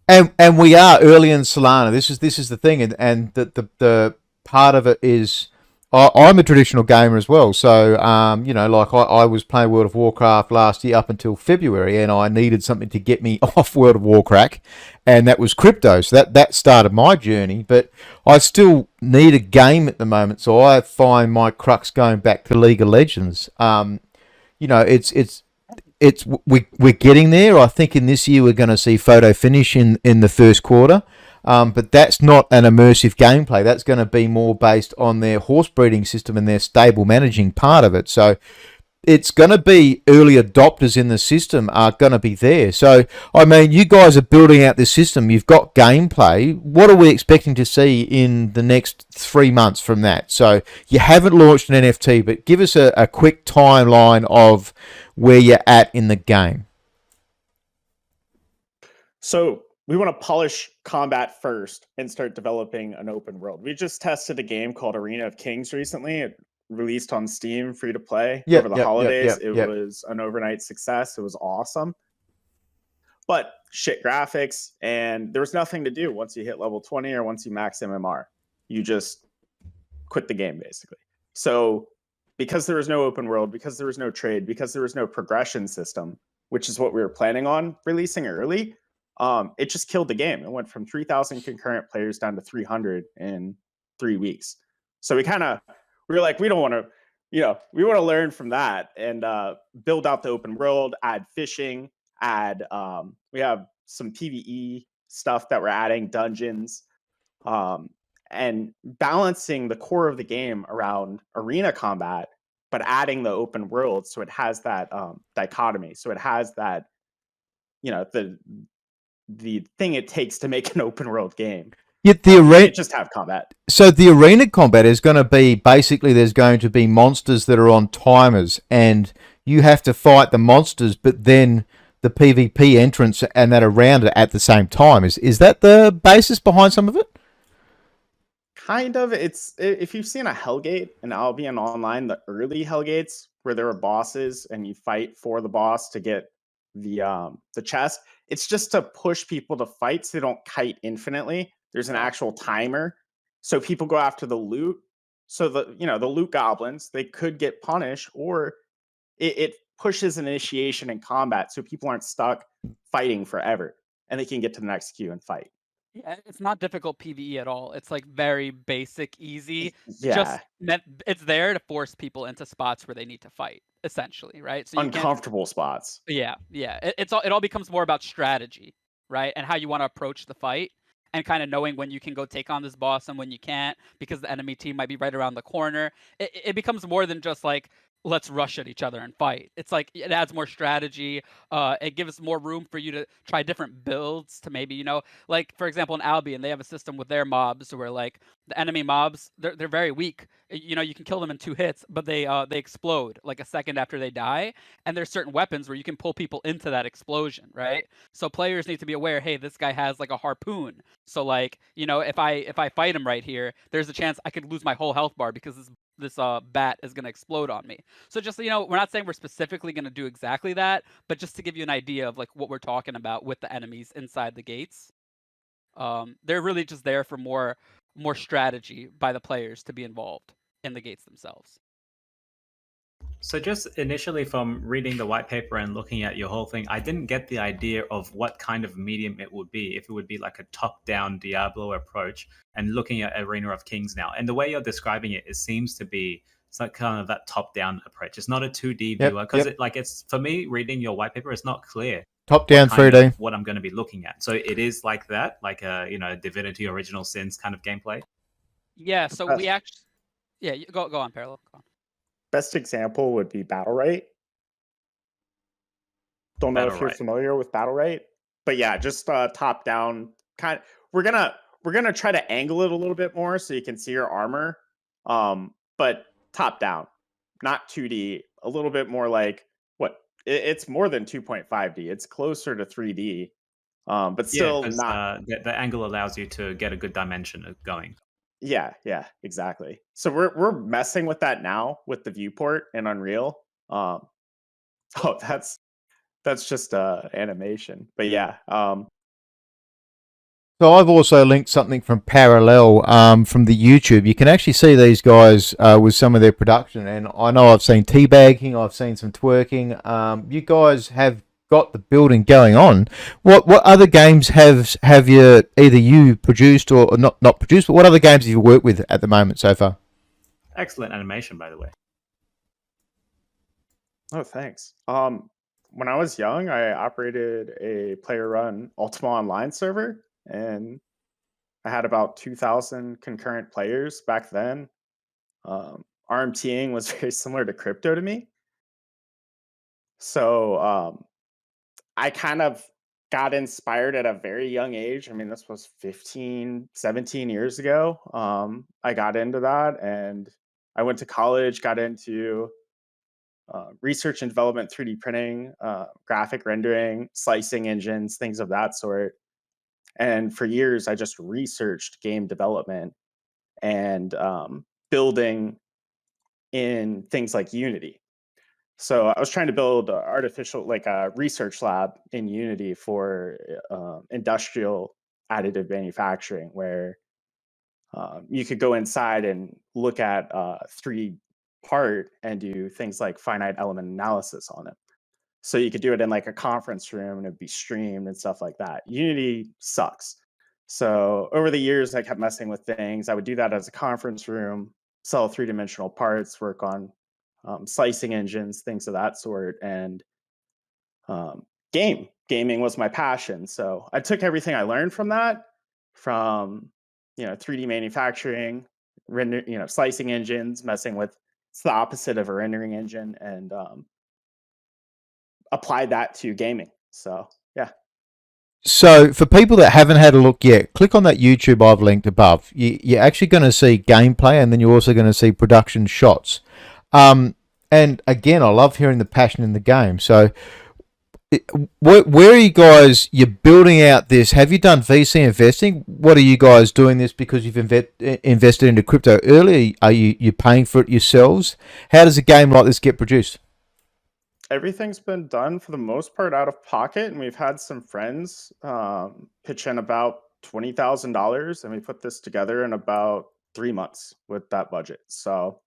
And we are early in Solana. This is the thing, and the part of it is I'm a traditional gamer as well. So like I was playing World of Warcraft last year up until February, and I needed something to get me off World of Warcraft, and that was crypto. So that started my journey. But I still need a game at the moment, so I find my crux going back to League of Legends. We're getting there. I think in this year we're going to see photo finish in the first quarter, but that's not an immersive gameplay. That's going to be more based on their horse breeding system and their stable managing part of it. So it's going to be early adopters in the system are going to be there. So, I mean, you guys are building out this system. You've got gameplay. What are we expecting to see in the next 3 months from that? So you haven't launched an NFT, but give us a quick timeline of where you're at in the game. So we want to polish combat first and start developing an open world. We just tested a game called Arena of Kings recently. It released on Steam, free to play over the holidays. It was an overnight success. It was awesome. But shit graphics, and there was nothing to do once you hit level 20 or once you max MMR. You just quit the game, basically. So because there was no open world, because there was no trade, because there was no progression system, which is what we were planning on releasing early, it just killed the game. It went from 3,000 concurrent players down to 300 in 3 weeks. So we were like, we don't want to, we want to learn from that and build out the open world, add fishing, we have some PvE stuff that we're adding, dungeons, and balancing the core of the game around arena combat, but adding the open world so it has that dichotomy. So it has that, the thing it takes to make an open world game. Yet just have combat. So the arena combat is going to be basically there's going to be monsters that are on timers, and you have to fight the monsters, but then the PvP entrance and that around it at the same time. Is that the basis behind some of it? Kind of. It's if you've seen a Hellgate in Albion Online, the early Hellgates where there were bosses and you fight for the boss to get the chest. It's just to push people to fight so they don't kite infinitely. There's an actual timer, so people go after the loot. So the loot goblins, they could get punished, or it pushes an initiation in combat so people aren't stuck fighting forever and they can get to the next queue and fight. Yeah, it's not difficult PvE at all. It's like very basic, easy. Yeah. It's there to force people into spots where they need to fight, essentially, right? So uncomfortable spots. Yeah. It all becomes more about strategy, right? And how you want to approach the fight, and kind of knowing when you can go take on this boss and when you can't, because the enemy team might be right around the corner. It becomes more than just like, let's rush at each other and fight. It's like it adds more strategy. It gives more room for you to try different builds to maybe, like for example in Albion, they have a system with their mobs where like the enemy mobs, they're very weak. You can kill them in 2 hits, but they explode like a second after they die. And there's certain weapons where you can pull people into that explosion, right? So players need to be aware, hey, this guy has like a harpoon. So like, if I fight him right here, there's a chance I could lose my whole health bar because this bat is going to explode on me. So just, we're not saying we're specifically going to do exactly that, but just to give you an idea of like what we're talking about with the enemies inside the gates. They're really just there for more strategy by the players to be involved in the gates themselves. So just initially from reading the white paper and looking at your whole thing, I didn't get the idea of what kind of medium it would be. If it would be like a top-down Diablo approach, and looking at Arena of Kings now. And the way you're describing it, it seems to be like kind of that top-down approach. It's not a 2D viewer, because it's for me reading your white paper, it's not clear. Top-down 3D. What I'm going to be looking at. So it is like that, like a Divinity Original Sins kind of gameplay. Yeah. So we actually, go on, Parallel. Go on. Best example would be Battle Right. Don't know if you're familiar with Battle Right, but yeah, just top down kind of. We're gonna try to angle it a little bit more so you can see your armor, but top down, not 2D. A little bit more like it's more than 2.5D. It's closer to 3D, but still not. The angle allows you to get a good dimension of going. Yeah, exactly. So we're messing with that now with the viewport and Unreal. That's just animation, but yeah. So I've also linked something from Parallel from the YouTube. You can actually see these guys with some of their production, and I know I've seen teabagging, I've seen some twerking. You guys have got the building going on. What other games have you either you produced or not produced, but what other games have you worked with at the moment so far? Excellent animation, by the way. Oh, thanks. When I was young, I operated a player-run Ultima Online server, and I had about 2,000 concurrent players back then. RMTing was very similar to crypto to me. So I kind of got inspired at a very young age. I mean, this was 15, 17 years ago. I got into that, and I went to college, got into research and development, 3D printing, graphic rendering, slicing engines, things of that sort. And for years, I just researched game development and building in things like Unity. So I was trying to build a research lab in Unity for industrial additive manufacturing, where you could go inside and look at 3D part and do things like finite element analysis on it. So you could do it in like a conference room and it'd be streamed and stuff like that. Unity sucks. So over the years, I kept messing with things. I would do that as a conference room, sell 3-dimensional parts, work on slicing engines, things of that sort. And gaming was my passion. So I took everything I learned from that, from 3D manufacturing, slicing engines, messing with, it's the opposite of a rendering engine, and applied that to gaming. So yeah. So for people that haven't had a look yet, click on that YouTube I've linked above. You're actually going to see gameplay, and then you're also going to see production shots. And again, I love hearing the passion in the game. So where are you guys? You're building out this. Have you done VC investing? What are you guys doing this because you've invested into crypto early? Are you paying for it yourselves? How does a game like this get produced? Everything's been done for the most part out of pocket, and we've had some friends pitch in about $20,000, and we put this together in about 3 months with that budget. So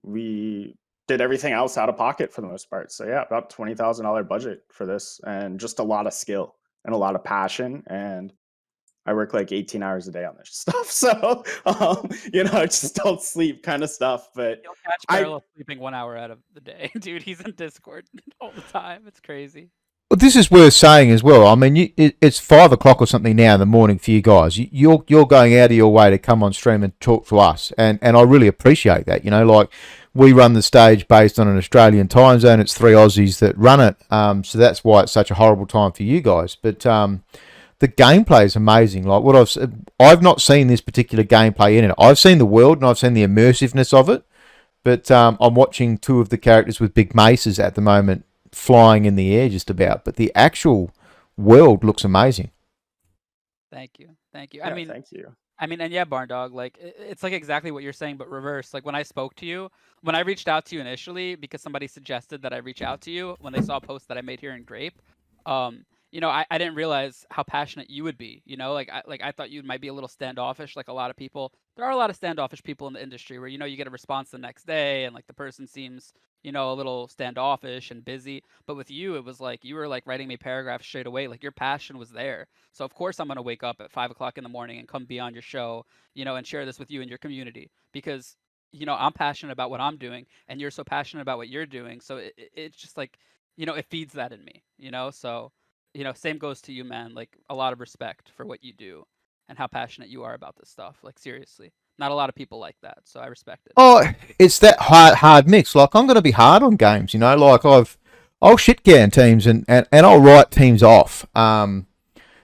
we did everything else out of pocket for the most part. So yeah, about $20,000 budget for this, and just a lot of skill and a lot of passion. And I work like 18 hours a day on this stuff. So, just don't sleep kind of stuff. But You'll catch Parallel sleeping 1 hour out of the day. Dude, he's in Discord all the time. It's crazy. Well, this is worth saying as well. I mean, it's 5 o'clock or something now in the morning for you guys. You're going out of your way to come on stream and talk to us. And I really appreciate that. Like we run the stage based on an Australian time zone. It's 3 Aussies that run it. So that's why it's such a horrible time for you guys. But the gameplay is amazing. Like what I've not seen this particular gameplay in it. I've seen the world and I've seen the immersiveness of it, but I'm watching 2 of the characters with big maces at the moment flying in the air just about. But the actual world looks amazing. Thank you. Yeah, thank you. And yeah, Barndog, like it's like exactly what you're saying, but reverse. Like when I spoke to you, when I reached out to you initially, because somebody suggested that I reach out to you when they saw a post that I made here in Grape, I didn't realize how passionate you would be. I thought you might be a little standoffish, like a lot of people. There are a lot of standoffish people in the industry where you get a response the next day, and like the person seems a little standoffish and busy. But with you, it was like you were like writing me paragraphs straight away. Like your passion was there. So of course I'm gonna wake up at 5 o'clock in the morning and come be on your show, and share this with you and your community because I'm passionate about what I'm doing, and you're so passionate about what you're doing. So it's just like it feeds that in me. So. Same goes to you, man. Like a lot of respect for what you do and how passionate you are about this stuff. Like seriously, not a lot of people like that, so I respect it. Oh, it's that hard mix. Like I'm going to be hard on games, Like I'll shit can teams and I'll write teams off.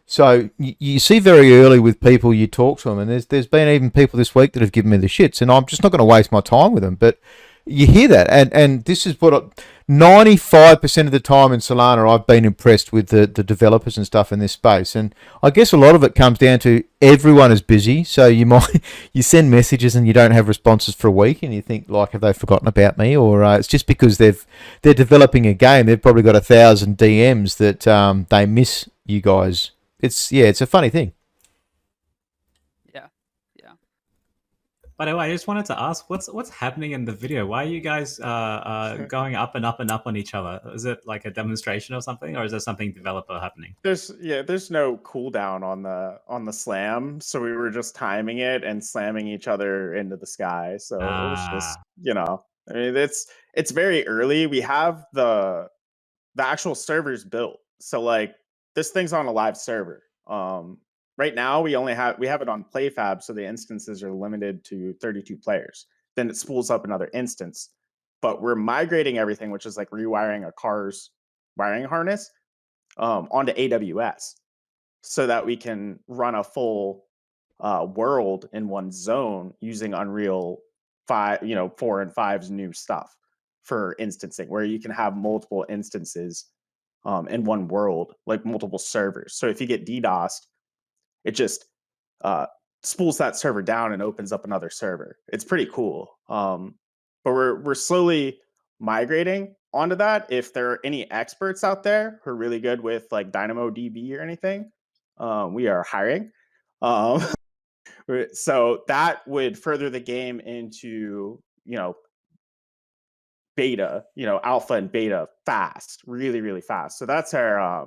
So you see very early with people, you talk to them, and there's been even people this week that have given me the shits, and I'm just not going to waste my time with them. But you hear that, and this is what 95% of the time in Solana I've been impressed with the developers and stuff in this space. And I guess a lot of it comes down to everyone is busy, so you send messages and you don't have responses for a week, and you think like, have they forgotten about me? Or it's just because they're developing a game, they've probably got 1,000 DMs that they miss you guys. It's a funny thing. By the way, I just wanted to ask, what's happening in the video? Why are you guys going up and up and up on each other? Is it like a demonstration or something, or is there something developer happening? There's no cooldown on the slam, so we were just timing it and slamming each other into the sky. So it was just I mean, it's very early. We have the actual servers built, so like this thing's on a live server. Right now, we have it on PlayFab, so the instances are limited to 32 players. Then it spools up another instance. But we're migrating everything, which is like rewiring a car's wiring harness, onto AWS, so that we can run a full world in one zone using Unreal 4 and 5's new stuff for instancing, where you can have multiple instances in one world, like multiple servers. So if you get DDoSed, it just spools that server down and opens up another server. It's pretty cool. But we're slowly migrating onto that. If there are any experts out there who are really good with like DynamoDB or anything, we are hiring. So that would further the game into, beta, alpha and beta fast, really, really fast. So that's our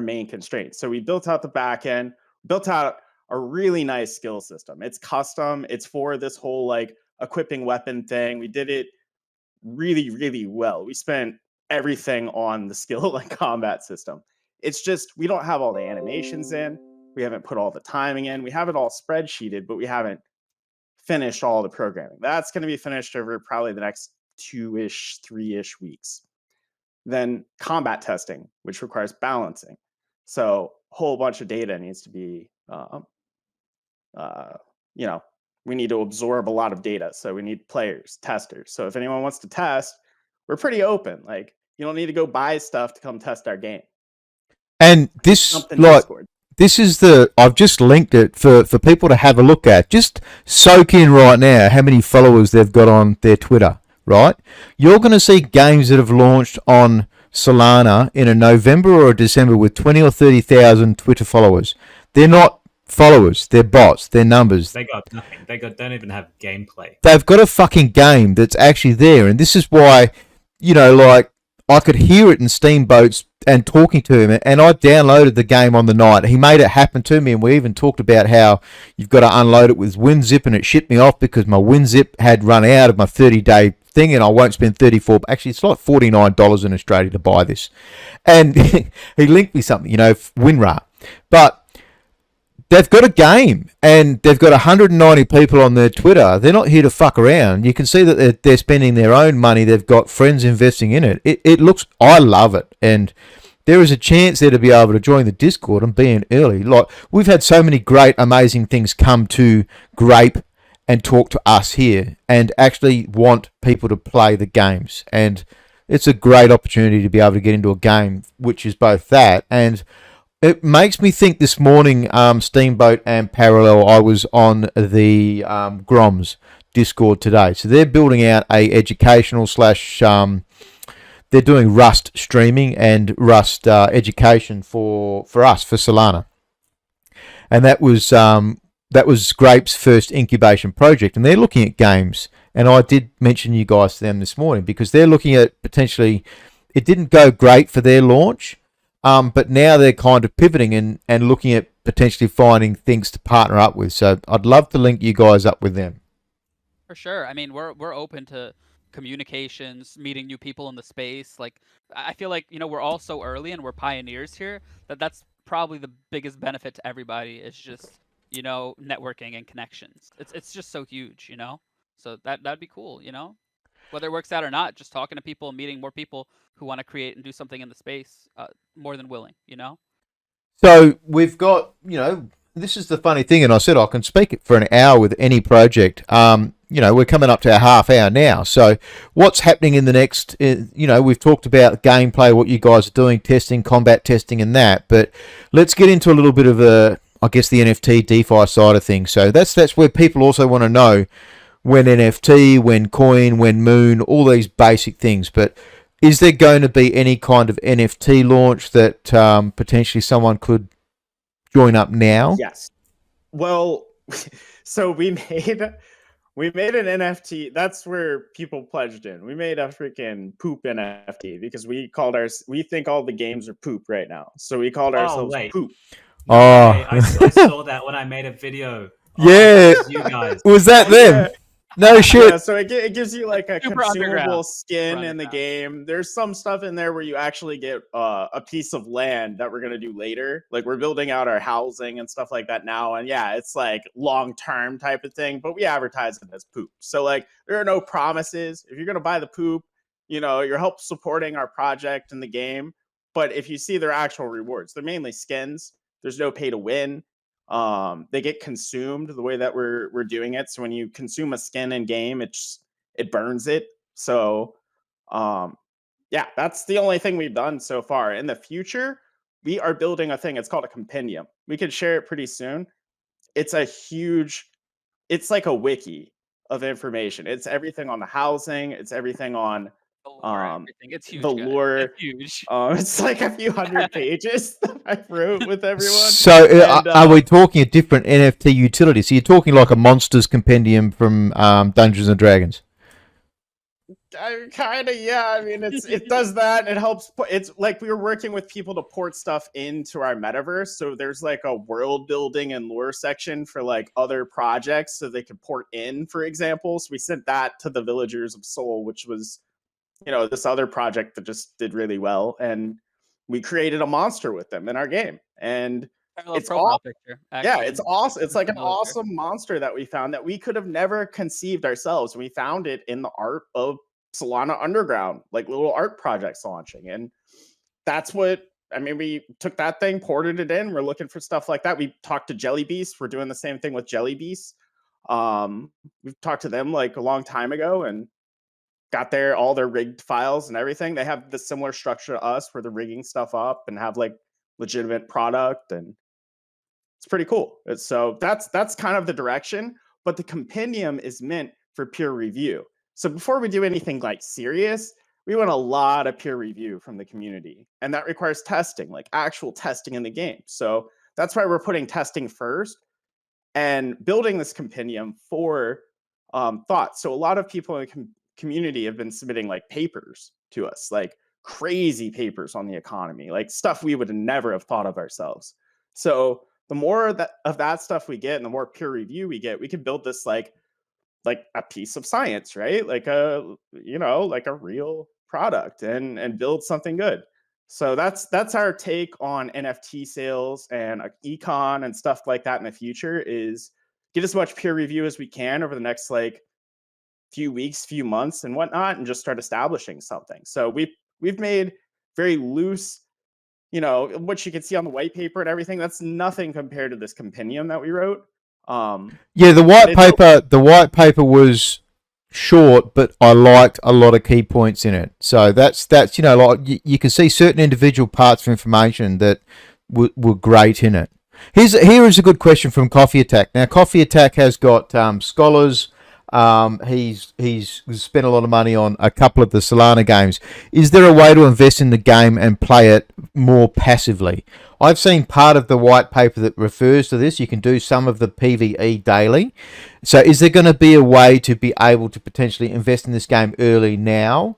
main constraint. So we built out the back end, built out a really nice skill system. It's custom. It's for this whole like equipping weapon thing. We did it really, really well. We spent everything on the skill and combat system. It's just we don't have all the animations in. We haven't put all the timing in. We have it all spreadsheeted, but we haven't finished all the programming. That's going to be finished over probably the next 2-ish, 3-ish weeks. Then combat testing, which requires balancing. So a whole bunch of data needs to be, we need to absorb a lot of data. So we need players, testers. So if anyone wants to test, we're pretty open. Like, you don't need to go buy stuff to come test our game. And this, like, this is I've just linked it for people to have a look at. Just soak in right now how many followers they've got on their Twitter, right? You're going to see games that have launched on Solana in a November or a December with 20 or 30,000 Twitter followers. They're not followers, they're bots, they're numbers. They got nothing. Don't even have gameplay. They've got a fucking game that's actually there, and this is why, like, I could hear it in Steamboats and talking to him, and I downloaded the game on the night. He made it happen to me, and we even talked about how you've got to unload it with WinZip, and it shipped me off because my WinZip had run out of my 30-day thing, and I won't spend actually it's like $49 in Australia to buy this. And he linked me something, WinRAR. But they've got a game, and they've got 190 people on their Twitter. They're not here to fuck around. You can see that they're spending their own money. They've got friends investing in it. It looks, I love it. And there is a chance there to be able to join the Discord and be in early. Like, we've had so many great, amazing things come to Grape and talk to us here and actually want people to play the games. And it's a great opportunity to be able to get into a game, which is both that and it makes me think this morning, Steamboat and Parallel, I was on the Groms Discord today. So they're building out a educational / they're doing Rust streaming and Rust education for us, for Solana. And that was Grape's first incubation project. And they're looking at games. And I did mention you guys to them this morning because they're looking at potentially, it didn't go great for their launch. But now they're kind of pivoting and looking at potentially finding things to partner up with. So I'd love to link you guys up with them. For sure. I mean, we're open to communications, meeting new people in the space. Like, I feel like, we're all so early and we're pioneers here that's probably the biggest benefit to everybody is just, networking and connections. It's just so huge, So that'd be cool, Whether it works out or not, just talking to people and meeting more people who want to create and do something in the space, more than willing, So we've got, this is the funny thing, and I said I can speak for an hour with any project. We're coming up to our half hour now. So what's happening in the next, we've talked about gameplay, what you guys are doing, testing, combat testing and that. But let's get into a little bit of the NFT, DeFi side of things. So that's where people also want to know when NFT, when coin, when moon, all these basic things. But is there going to be any kind of NFT launch that potentially someone could join up now? Yes. Well, so we made an NFT. That's where people pledged in. We made a freaking poop NFT because we think all the games are poop right now. So we called ourselves Poop. I saw that when I made a video. Yeah. You guys. Was that them? Yeah. No shit. Yeah, so it gives you like a Super consumable skin in the game. There's some stuff in there where you actually get a piece of land that we're going to do later. Like, we're building out our housing and stuff like that now. And yeah, it's like long-term type of thing, but we advertise it as poop. So like, there are no promises. If you're going to buy the poop, you're help supporting our project in the game. But if you see their actual rewards, they're mainly skins. There's no pay to win. They get consumed the way that we're doing it. So when you consume a skin in game, it burns it. So yeah, that's the only thing we've done so far. In the future, we are building a thing. It's called a compendium. We could share it pretty soon. It's it's like a wiki of information. It's everything on the housing. It's everything on The lore, everything. It's huge. the guys. lore. It's huge. It's like a few hundred pages that I wrote with everyone. So And, are we talking a different NFT utility? So you're talking like a monsters compendium from Dungeons and Dragons? Kind of, yeah. I mean, it does that. It helps. It's like we were working with people to port stuff into our metaverse. So there's like a world building and lore section for like other projects, so they could port in, for example. So we sent that to the Villagers of Soul, which was, this other project that just did really well, and we created a monster with them in our game, and it's profile picture. Yeah, it's awesome. It's like an awesome monster that we found that we could have never conceived ourselves. We found it in the art of Solana Underground, like little art projects launching. And that's we took that thing, ported it in. We're looking for stuff like that. We talked to Jelly Beast. We're doing the same thing with Jelly Beast. We've talked to them like a long time ago and got all their rigged files and everything. They have the similar structure to us where they're rigging stuff up and have like legitimate product, and it's pretty cool. So that's kind of the direction, but the compendium is meant for peer review. So before we do anything like serious, we want a lot of peer review from the community, and that requires testing, like actual testing in the game. So that's why we're putting testing first and building this compendium for thought. So a lot of people in the community have been submitting like papers to us, like crazy papers on the economy, like stuff we would never have thought of ourselves. So the more of that stuff we get and the more peer review we get, we can build this like a piece of science, right? Like a real product and build something good. So that's our take on NFT sales and econ and stuff like that in the future, is get as much peer review as we can over the next like few weeks, few months and whatnot, and just start establishing something. So we've made very loose, what you can see on the white paper and everything. That's nothing compared to this compendium that we wrote. Yeah, the white paper was short, but I liked a lot of key points in it. So that's like you can see certain individual parts of information that were great in it. Here is a good question from Coffee Attack. Now, Coffee Attack has got scholars. He's spent a lot of money on a couple of the Solana games. Is there a way to invest in the game and play it more passively? I've seen part of the white paper that refers to this. You can do some of the PvE daily. So is there going to be a way to be able to potentially invest in this game early now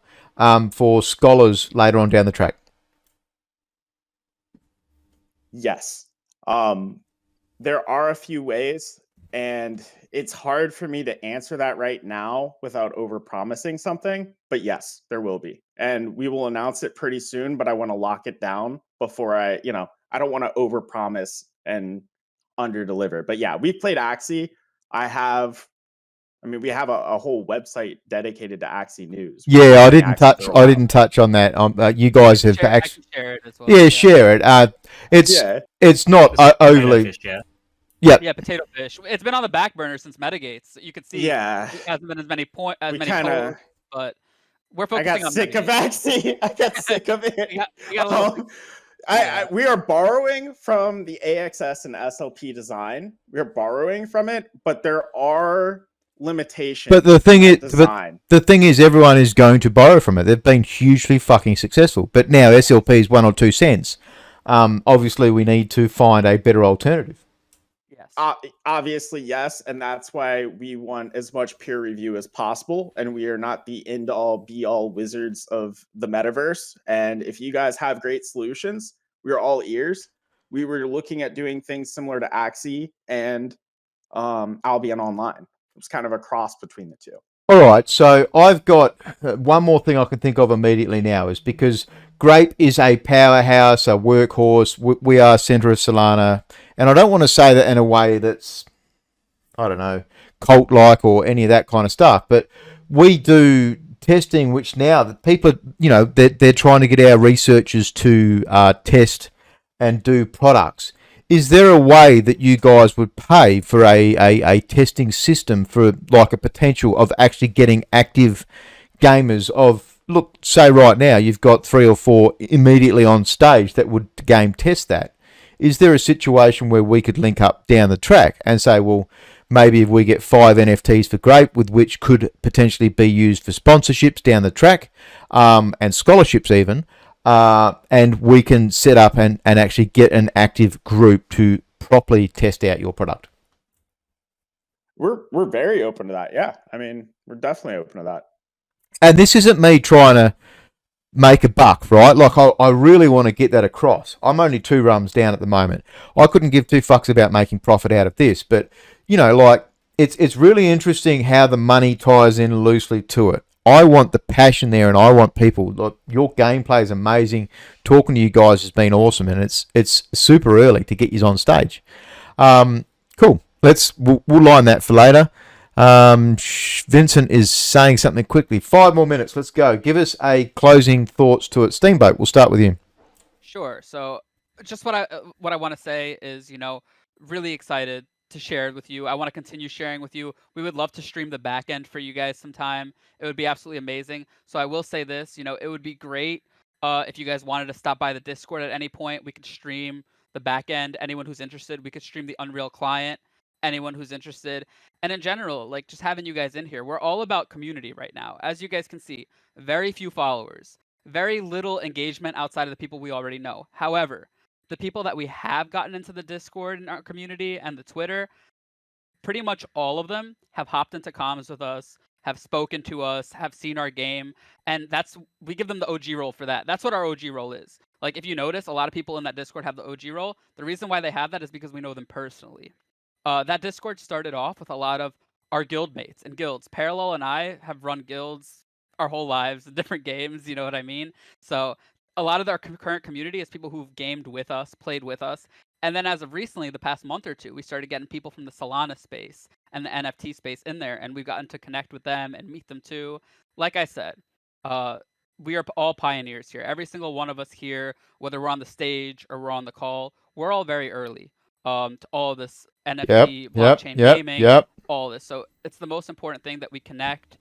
for scholars later on down the track? Yes. There are a few ways, and it's hard for me to answer that right now without over-promising something. But yes, there will be. And we will announce it pretty soon, but I want to lock it down before I don't want to over-promise and under-deliver. But yeah, we've played Axie. We have a whole website dedicated to Axie News. Yeah, I didn't touch on that. You guys have actually share it as well. Yeah, share it. It's not overly. Yeah, potato fish. It's been on the back burner since Metagates. You could see. Yeah, it hasn't been as many polls, but we're focusing on. I got sick of it. We are borrowing from the AXS and SLP design. We are borrowing from it, but there are limitations. But the thing is, everyone is going to borrow from it. They've been hugely fucking successful. But now SLP is 1 or 2 cents. Obviously, we need to find a better alternative. Obviously, yes, and that's why we want as much peer review as possible, and we are not the end-all, be-all wizards of the metaverse. And if you guys have great solutions, we are all ears. We were looking at doing things similar to Axie and Albion Online. It was kind of a cross between the two. All right, so I've got one more thing I can think of immediately now, is because Grape is a powerhouse, a workhorse. We are center of Solana. And I don't want to say that in a way that's, I don't know, cult-like or any of that kind of stuff. But we do testing, which now that people, they're trying to get our researchers to test and do products. is there a way that you guys would pay for a testing system for like a potential of actually getting active gamers of, look, say right now you've got 3 or 4 immediately on stage that would game test that. Is there a situation where we could link up down the track and say, well, maybe if we get 5 NFTs for Grape, with which could potentially be used for sponsorships down the track, and scholarships even, and we can set up and actually get an active group to properly test out your product? We're very open to that. Yeah, I mean, we're definitely open to that. And this isn't me trying to make a buck, right? Like, I really want to get that across. I'm only 2 rums down at the moment. I couldn't give 2 fucks about making profit out of this, but you know, like, it's really interesting how the money ties in loosely to it. I want the passion there, and I want people. Look, your gameplay is amazing. Talking to you guys has been awesome, and it's super early to get you on stage. Cool. We'll line that for later. Vincent is saying something quickly. 5 more minutes. Let's go. Give us a closing thoughts to it. Steamboat, we'll start with you. Sure. So just what I want to say is, you know, really excited to share it with you. I want to continue sharing with you. We would love to stream the back end for you guys sometime. It would be absolutely amazing. So I will say this, you know, it would be great if you guys wanted to stop by the Discord at any point. We could stream the back end. Anyone who's interested, we could stream the Unreal client. Anyone who's interested. And in general, like, just having you guys in here, we're all about community right now. As you guys can see, very few followers, very little engagement outside of the people we already know. However, the people that we have gotten into the Discord in our community and the Twitter, pretty much all of them have hopped into comms with us, have spoken to us, have seen our game, and we give them the OG role for that. That's what our OG role is. Like, if you notice, a lot of people in that Discord have the OG role. The reason why they have that is because we know them personally. That Discord started off with a lot of our guild mates and guilds. Parallel and I have run guilds our whole lives in different games, you know what I mean? So a lot of our current community is people who've gamed with us, played with us. And then as of recently, the past month or two, we started getting people from the Solana space and the NFT space in there, and we've gotten to connect with them and meet them too. Like I said, we are all pioneers here. Every single one of us here, whether we're on the stage or we're on the call, we're all very early to all this NFT, blockchain gaming, all this. So it's the most important thing that we connect.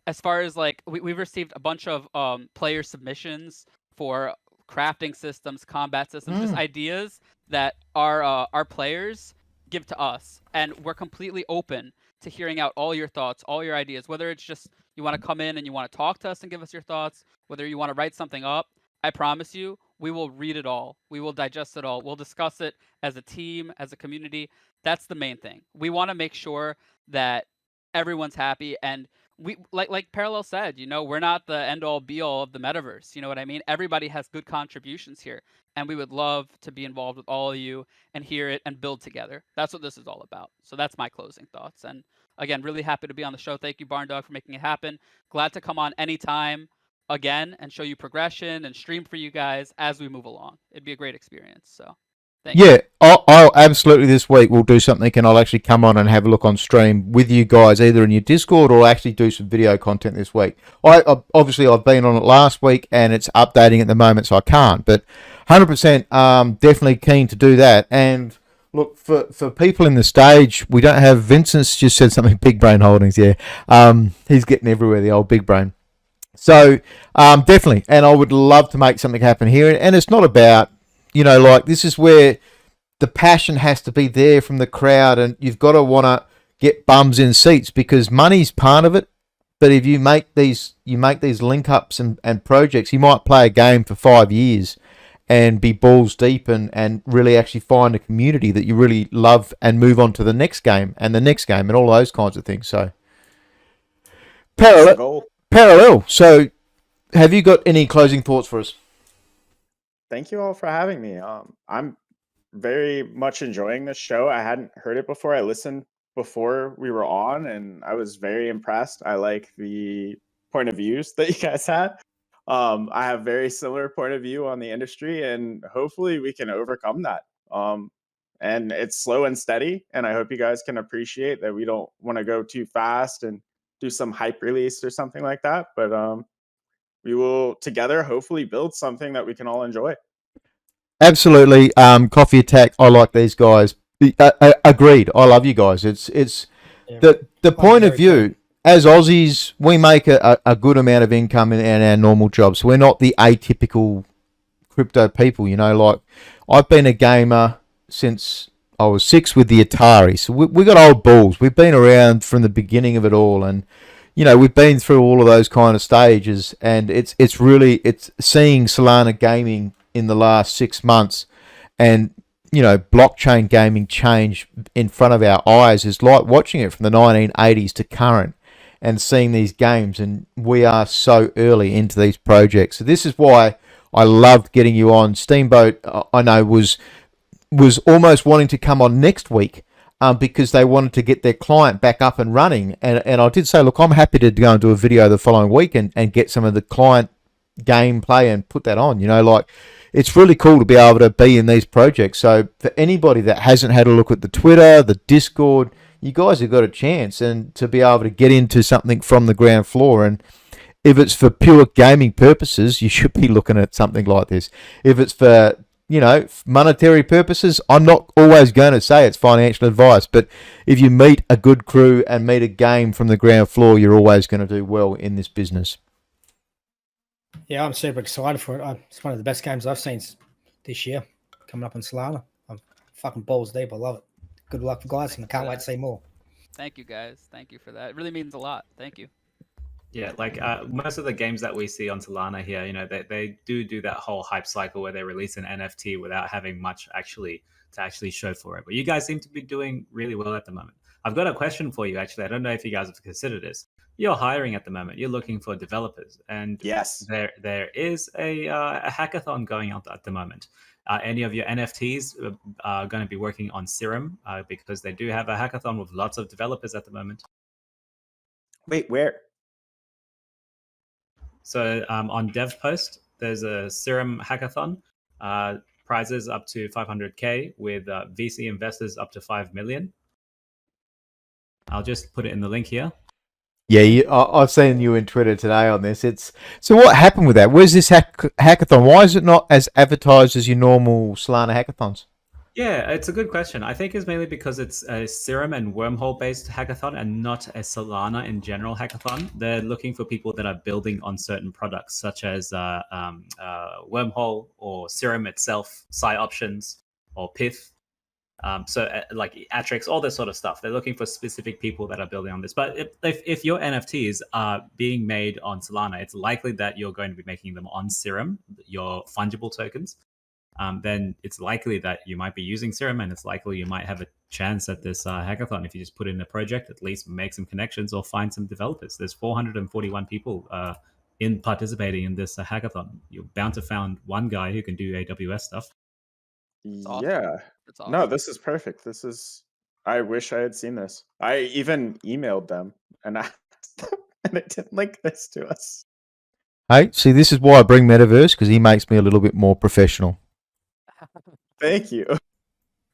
As far as, like, we've received a bunch of player submissions for crafting systems, combat systems, just ideas that our players give to us, and we're completely open to hearing out all your thoughts, all your ideas, whether it's just you want to come in and you want to talk to us and give us your thoughts, whether you want to write something up. I promise you, we will read it all. We will digest it all. We'll discuss it as a team, as a community. That's the main thing. We want to make sure that everyone's happy, and we like Parallel said, you know, we're not the end all be all of the metaverse. You know what I mean? Everybody has good contributions here, and we would love to be involved with all of you and hear it and build together. That's what this is all about. So that's my closing thoughts. And again, really happy to be on the show. Thank you, Barndog, for making it happen. Glad to come on anytime again and show you progression and stream for you guys as we move along. It'd be a great experience. So thank you. I'll absolutely, this week we'll do something, and I'll actually come on and have a look on stream with you guys, either in your Discord or actually do some video content this week. Obviously I've been on it last week and it's updating at the moment, so I can't, but 100% definitely keen to do that. And look, for people in the stage, we don't have, Vincent's just said something, Big Brain Holdings, he's getting everywhere, the old big brain. So definitely, and I would love to make something happen here. And it's not about, you know, like, this is where the passion has to be there from the crowd, and you've got to want to get bums in seats, because money's part of it. But if you make these link ups and projects, you might play a game for 5 years and be balls deep and really actually find a community that you really love and move on to the next game and the next game and all those kinds of things. So parallel. So have you got any closing thoughts for us? Thank you all for having me. I'm very much enjoying this show. I hadn't heard it before. I listened before we were on, and I was very impressed. I like the point of views that you guys had. I have very similar point of view on the industry, and hopefully we can overcome that. And it's slow and steady, and I hope you guys can appreciate that we don't want to go too fast and do some hype release or something like that. But we will together hopefully build something that we can all enjoy. Absolutely. Coffee Attack. I like these guys. Agreed. I love you guys. It's Yeah. the I'm point of very proud. view. As Aussies, we make a good amount of income in our normal jobs. We're not the atypical crypto people. You know, like I've been a gamer since I was 6 with the Atari. So we got old balls. We've been around from the beginning of it all, and you know we've been through all of those kind of stages. And it's seeing Solana Gaming in the last 6 months, and you know blockchain gaming change in front of our eyes is like watching it from the 1980s to current, and seeing these games. And we are so early into these projects. So this is why I loved getting you on. Steamboat, I know, was almost wanting to come on next week because they wanted to get their client back up and running. And I did say, look, I'm happy to go and do a video the following week and get some of the client gameplay and put that on. You know, like it's really cool to be able to be in these projects. So for anybody that hasn't had a look at the Twitter, the Discord, you guys have got a chance and to be able to get into something from the ground floor. And if it's for pure gaming purposes, you should be looking at something like this. If it's for, you know, monetary purposes, I'm not always going to say it's financial advice, but if you meet a good crew and meet a game from the ground floor, you're always going to do well in this business. Yeah, I'm super excited for it. It's one of the best games I've seen this year coming up in Solana. I'm fucking balls deep. I love it. Good luck, guys, and I can't wait to see more. Thank you, guys. Thank you for that. It really means a lot. Thank you. Yeah, like most of the games that we see on Solana here, you know, they do that whole hype cycle where they release an NFT without having much to actually show for it. But you guys seem to be doing really well at the moment. I've got a question for you, actually. I don't know if you guys have considered this. You're hiring at the moment. You're looking for developers, and Yes. there is a hackathon going on at the moment. Any of your NFTs are going to be working on Serum because they do have a hackathon with lots of developers at the moment. Wait, where? So on DevPost, there's a Serum hackathon. Prizes up to 500K with VC investors up to 5 million. I'll just put it in the link here. Yeah, I've seen you in Twitter today on this. So what happened with that? Where's this hackathon? Why is it not as advertised as your normal Solana hackathons? Yeah, it's a good question. I think it's mainly because it's a Serum and Wormhole based hackathon and not a Solana in general hackathon. They're looking for people that are building on certain products such as Wormhole or Serum itself, Psi Options or Pith. Like Atrix, all this sort of stuff. They're looking for specific people that are building on this. But if your NFTs are being made on Solana, it's likely that you're going to be making them on Serum, your fungible tokens. Then it's likely that you might be using Serum, and it's likely you might have a chance at this hackathon if you just put in a project, at least make some connections or find some developers. There's 441 people in participating in this hackathon. You're bound to find one guy who can do AWS stuff. awesome. Yeah. That's awesome. No, this is perfect. I wish I had seen this. I even emailed them and asked them, and it didn't link this to us. Hey, see, this is why I bring Metaverse, because he makes me a little bit more professional. Thank you.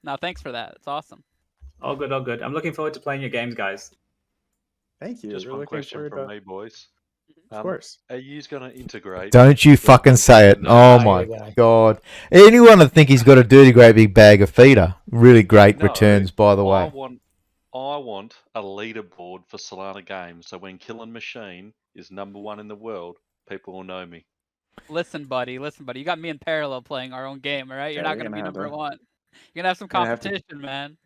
No, thanks for that. It's awesome. All good, all good. I'm looking forward to playing your games, guys. Thank you. Just We're one looking question forward from to- me, boys. Of course. Are you going to integrate? Don't you fucking say it. No, Oh here my we go. God. Anyone would think he's got a dirty great big bag of feeder. Really great No, returns, by the I way. want a leaderboard for Solana Games, so when Killing Machine is #1 in the world, people will know me. Listen, buddy. You got me in parallel playing our own game, all right? You're Yeah, not we're going to be gonna have number to- one. You're going to have some Gonna have to- competition, man.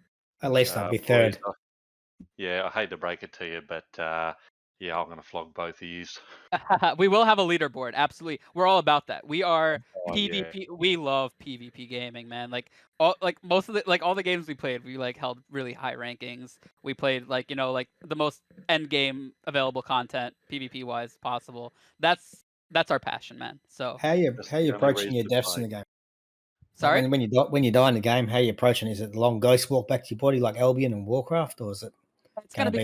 At least I'll be Boys, third. yeah, I hate to break it to you, but yeah, I'm going to flog both of you. We will have a leaderboard. Absolutely. We're all about that. We are Oh, PvP. yeah. We love PvP gaming, man. All the games we played, we held really high rankings. We played the most end game available content PvP wise possible. That's our passion, man. So How you That's how the you only approaching reason your to deaths play. in the game? sorry. Like when you die in the game, how you approaching? Is it the long ghost walk back to your body like Albion and Warcraft, or is it? It's gonna be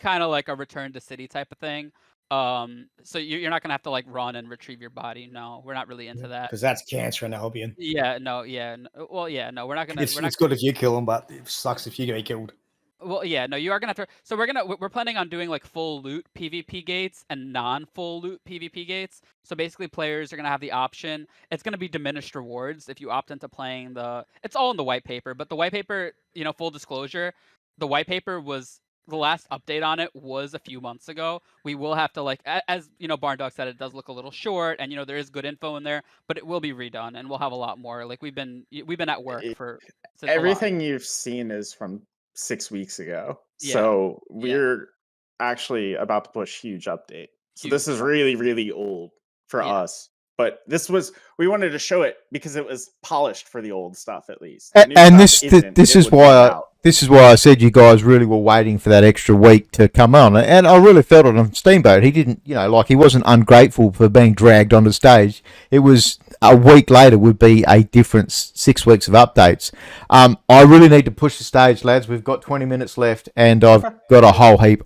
kind of like a return to city type of thing. So you're not gonna have to run and retrieve your body. No, we're not really into that. Because that's cancer in Albion. Yeah, no, yeah, well, yeah, no, we're not gonna. It's good if you kill them, but it sucks if you get killed. Well, yeah, no, you are gonna have to. So we're planning on doing like full loot PvP gates and non-full loot PvP gates. So basically, players are gonna have the option. It's gonna be diminished rewards if you opt into playing the. It's all in the white paper, but the white paper, full disclosure, the white paper was the last update on it was a few months ago. We will have to as Barndog said, it does look a little short, and there is good info in there, but it will be redone, and we'll have a lot more. Like we've been at work for since everything you've seen is from 6 weeks ago. Yeah. So we're actually about to push huge update. So this is really, really old for us. But we wanted to show it because it was polished for the old stuff at least. And this is why I said you guys really were waiting for that extra week to come on. And I really felt it on Steamboat. He didn't, he wasn't ungrateful for being dragged onto stage. It was a week later would be a different 6 weeks of updates. I really need to push the stage, lads. We've got 20 minutes left, and I've got a whole heap.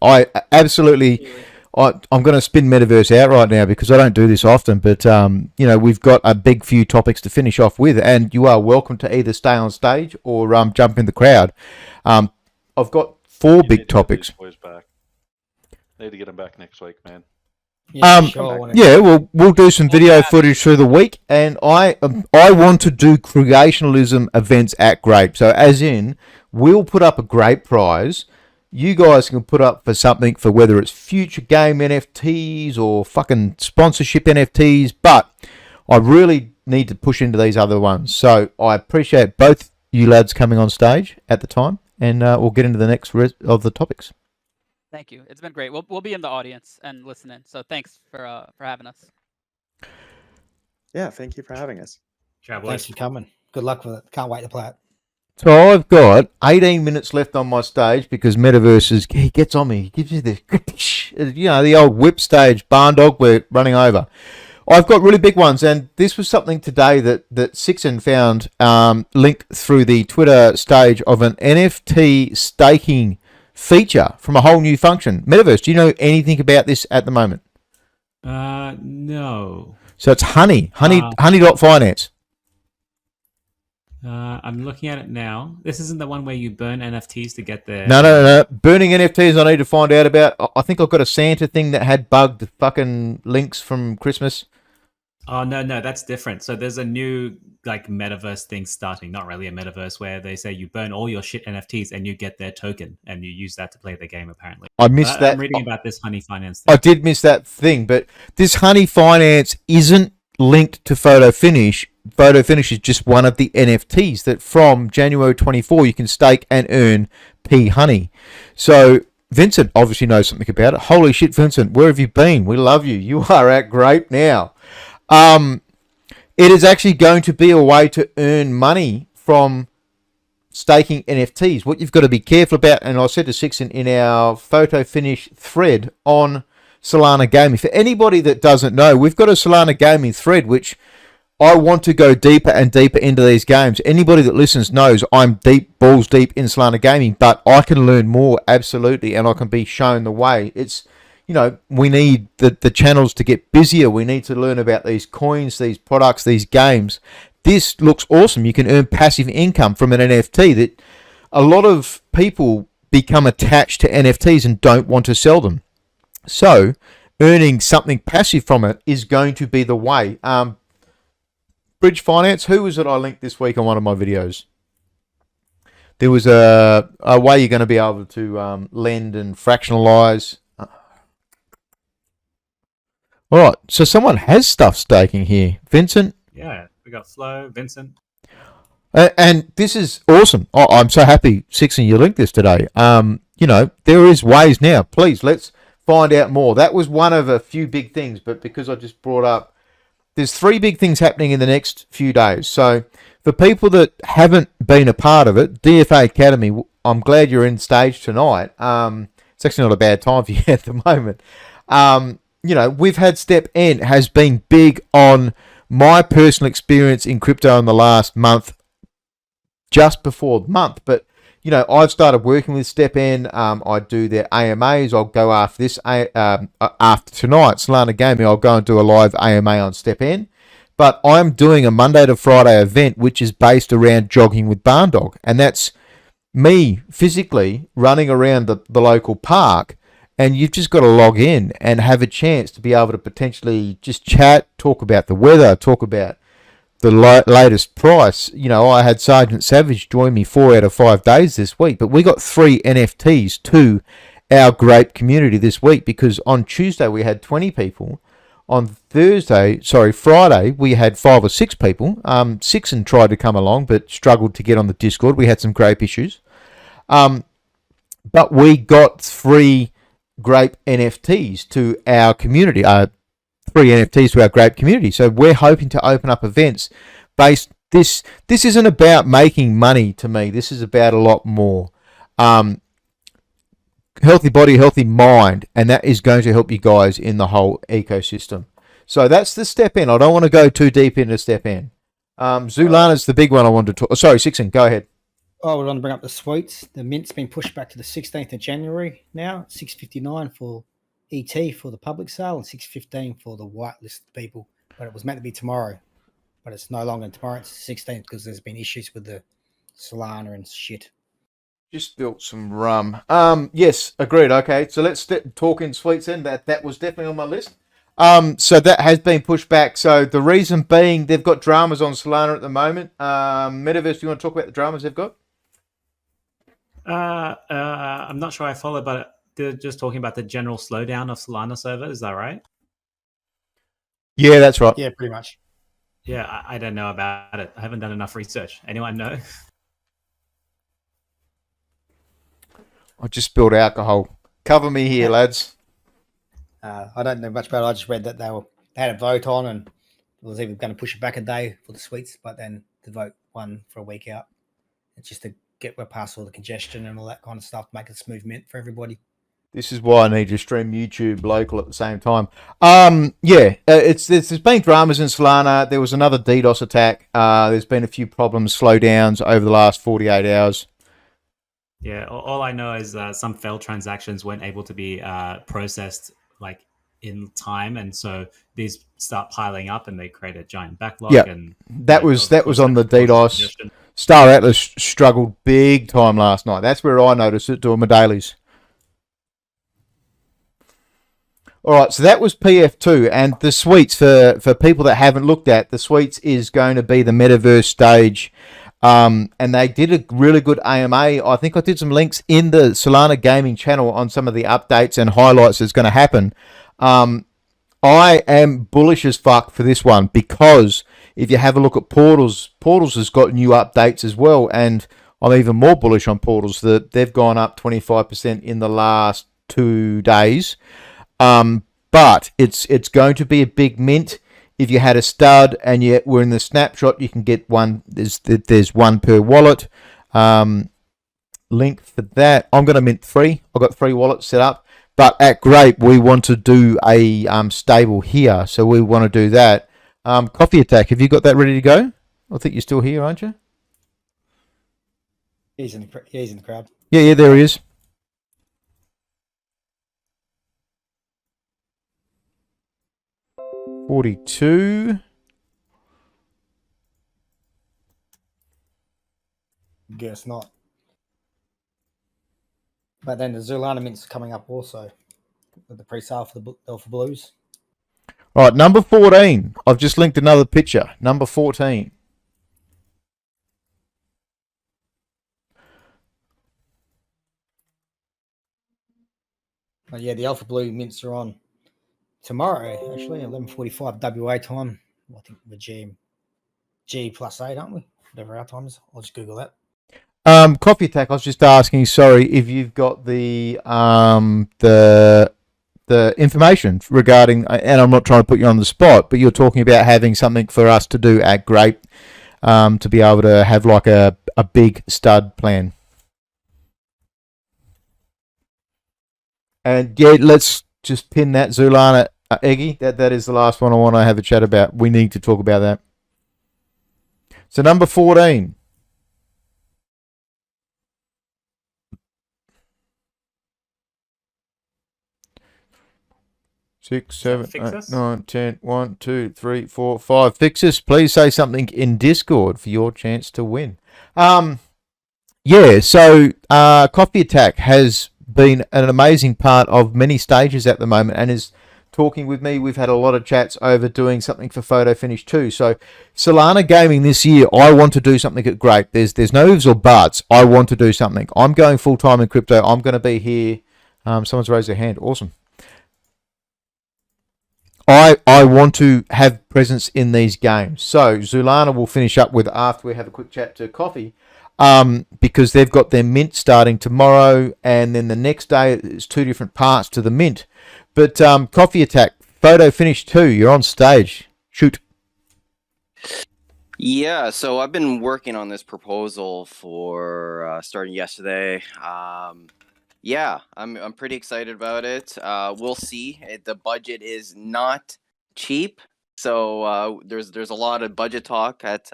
I'm going to spin Metaverse out right now because I don't do this often, but we've got a big few topics to finish off with, and you are welcome to either stay on stage or jump in the crowd. I've got 4 big topics. Boys back. Need to get them back next week, man. We'll do some video footage through the week, and I want to do creationalism events at Grape. So as in, we'll put up a Grape prize. You guys can put up for something for whether it's future game NFTs or fucking sponsorship NFTs, but I really need to push into these other ones. So I appreciate both you lads coming on stage at the time, and we'll get into the next of the topics. Thank you. It's been great. We'll be in the audience and listening. So thanks for having us. Yeah, thank you for having us. Thanks for coming. Good luck with it. Can't wait to play it. So I've got 18 minutes left on my stage because Metaverse he gets on me. He gives you the old whip stage, barndog, we're running over. I've got really big ones, and this was something today that Sixon found linked through the Twitter stage of an NFT staking feature from a whole new function. Metaverse, do you know anything about this at the moment? No. So it's honey.finance. I'm looking at it now. This isn't the one where you burn NFTs to get there. No. Burning NFTs I need to find out about. I think I've got a Santa thing that had bugged fucking links from Christmas. Oh, no, that's different. So there's a new metaverse thing starting. Not really a metaverse, where they say you burn all your shit NFTs and you get their token and you use that to play the game, apparently. I missed that. I'm reading about this Honey Finance thing. I did miss that thing, but this Honey Finance isn't linked to Photo Finish. Photo Finish is just one of the NFTs that from January 24 you can stake and earn P Honey. So Vincent obviously knows something about it. Holy shit, Vincent, where have you been? We love you. You are at Grape now. It is actually going to be a way to earn money from staking NFTs. What you've got to be careful about, and I said to Sixon in our Photo Finish thread on Solana Gaming, for anybody that doesn't know, we've got a Solana Gaming thread which I want to go deeper and deeper into these games. Anybody that listens knows I'm balls deep in Solana Gaming, but I can learn more, absolutely, and I can be shown the way. It's, we need the channels to get busier. We need to learn about these coins, these products, these games. This looks awesome. You can earn passive income from an NFT that a lot of people become attached to NFTs and don't want to sell them. So earning something passive from it is going to be the way. Bridge Finance, who was it I linked this week on one of my videos? There was a way you're going to be able to lend and fractionalize. All right, so someone has stuff staking here. Vincent? Yeah, we got Flo, Vincent. And this is awesome. I'm so happy, Sixon, you linked this today. There is ways now. Please, let's find out more. That was one of a few big things, but because I just brought up, there's 3 big things happening in the next few days. So for people that haven't been a part of it, DFA Academy, I'm glad you're in stage tonight. It's actually not a bad time for you at the moment. We've had Step N has been big on my personal experience in crypto in the last month, just before the month. But, I've started working with Step N. I do their AMAs. I'll go after this, after tonight, Solana Gaming, I'll go and do a live AMA on Step N. But I'm doing a Monday to Friday event, which is based around jogging with Barndog. And that's me physically running around the local park, and you've just got to log in and have a chance to be able to potentially just chat, talk about the weather, talk about the latest price. You know, I had Sergeant Savage join me 4 out of 5 days this week, but we got 3 NFTs to our Grape community this week, because on Tuesday we had 20 people. On Friday, we had 5 or 6 people. Sixon tried to come along, but struggled to get on the Discord. We had some Grape issues. But we got 3 Grape NFTs to our community. 3 NFTs to our Grape community. So we're hoping to open up events based. This isn't about making money to me. This is about a lot more. Healthy body, healthy mind, and that is going to help you guys in the whole ecosystem. So that's the step in. I don't want to go too deep into step in. Zulana's the big one I wanted to talk. Sorry, Sixon, go ahead. Oh, we're going to bring up the sweets. The mint's been pushed back to the 16th of January now. $6.59 for ET for the public sale and $6.15 for the whitelist people. But it was meant to be tomorrow, but it's no longer tomorrow. It's the 16th because there's been issues with the Solana and shit. Just built some rum. Yes, agreed. Okay, so let's talk in sweets then. That was definitely on my list. So that has been pushed back. So the reason being, they've got dramas on Solana at the moment. Metaverse, do you want to talk about the dramas they've got? I'm not sure I follow, but they're just talking about the general slowdown of Solana server. Is that right? Yeah, that's right. Yeah, pretty much. Yeah, I don't know about it. I haven't done enough research. Anyone know? I just spilled alcohol. Cover me here, lads. I don't know much about it. I just read that they had a vote on, and it was even going to push it back a day for the sweets, but then the vote won for a week out. It's just to get past all the congestion and all that kind of stuff, make it a smooth mint for everybody. This is why I need to stream YouTube local at the same time. There's been dramas in Solana. There was another DDoS attack. There's been a few problems, slowdowns over the last 48 hours. Yeah, all I know is some failed transactions weren't able to be processed like in time, and so these start piling up, and they create a giant backlog. Yeah, and that was on the DDoS. Star Atlas struggled big time last night. That's where I noticed it doing my dailies. All right, so that was PF2, and the suites for people that haven't looked at the suites is going to be the metaverse stage. And they did a really good AMA. I think I did some links in the Solana Gaming channel on some of the updates and highlights that's going to happen. I am bullish as fuck for this one, because if you have a look at Portals has got new updates as well, and I'm even more bullish on Portals. That they've gone up 25% in the last 2 days. But it's going to be a big mint. If you had a stud and you were in the snapshot, you can get one. There's one per wallet. Link for that. I'm going to mint 3. I've got 3 wallets set up. But at Grape, we want to do a stable here. So we want to do that. Coffee Attack, have you got that ready to go? I think you're still here, aren't you? He's in the crowd. Yeah, there he is. $42. Guess not. But then the Zulana mint's coming up also with the pre-sale for the Alpha Blues. All right, number 14. I've just linked another picture. Number 14. Yeah, the Alpha Blue mints are on tomorrow, actually, 11:45 WA time. I think the G plus 8, aren't we? Whatever our time is. I'll just Google that. Coffee Attack, I was just asking, sorry, if you've got the information regarding, and I'm not trying to put you on the spot, but you're talking about having something for us to do at Grape to be able to have like a big stud plan. And yeah, let's just pin that Zulana, Eggy. That is the last one I want to have a chat about. We need to talk about that. So number 14. Six, 7, 8, 9, 10, 1, 2, 3, 4, 5. Fixers, please say something in Discord for your chance to win. Yeah, so Coffee Attack has been an amazing part of many stages at the moment and is talking with me. We've had a lot of chats over doing something for Photo Finish too. So Solana Gaming this year, I want to do something at Grape. There's no ifs or buts. I want to do something. I'm going full time in crypto. I'm going to be here. Someone's raised their hand. Awesome. I want to have presence in these games. So Zulana will finish up with after we have a quick chat to Coffee. Because they've got their mint starting tomorrow, and then the next day it's 2 different parts to the mint. But Coffee Attack, Photo Finish 2, you're on stage. Shoot. Yeah, so I've been working on this proposal for starting yesterday. Yeah, I'm pretty excited about it. We'll see. The budget is not cheap, so there's a lot of budget talk at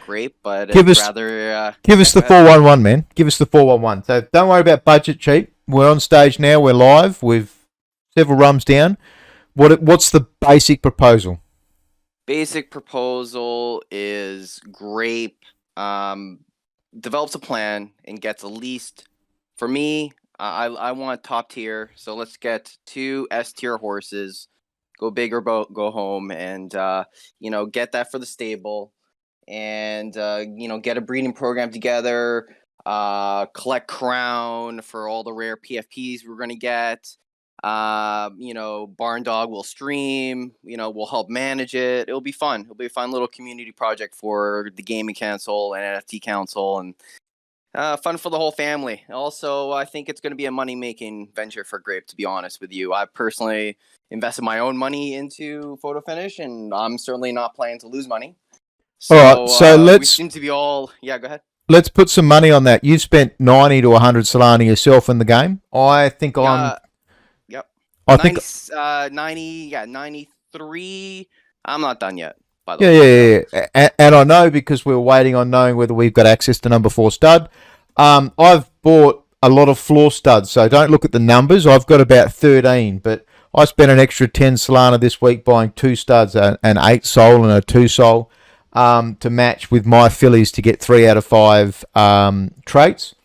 Grape, but give us the 411, man. Give us the 411. So don't worry about budget cheap. We're on stage now. We're live. We've several rums down. What's the basic proposal? Basic proposal is Grape develops a plan and gets at least, for me, I want top tier. So let's get 2 S tier horses, go big or go home, and get that for the stable. And get a breeding program together, collect crown for all the rare PFPs we're gonna get. Barndog will stream, we'll help manage it. It'll be fun. It'll be a fun little community project for the gaming council and NFT council, and fun for the whole family. Also, I think it's going to be a money-making venture for Grape, to be honest with you. I personally invested my own money into Photo Finish, and I'm certainly not planning to lose money. So, all right, so we seem to be all... Yeah, go ahead. Let's put some money on that. You've spent 90 to 100 Solana yourself in the game. I think I'm... Yep. I think 93. I'm not done yet, by the way. Yeah. And I know because we're waiting on knowing whether we've got access to number 4 stud. I've bought a lot of floor studs, so don't look at the numbers. I've got about 13, but I spent an extra 10 Solana this week buying 2 studs, an 8 sol and a 2 sol. To match with my fillies to get 3 out of 5 traits.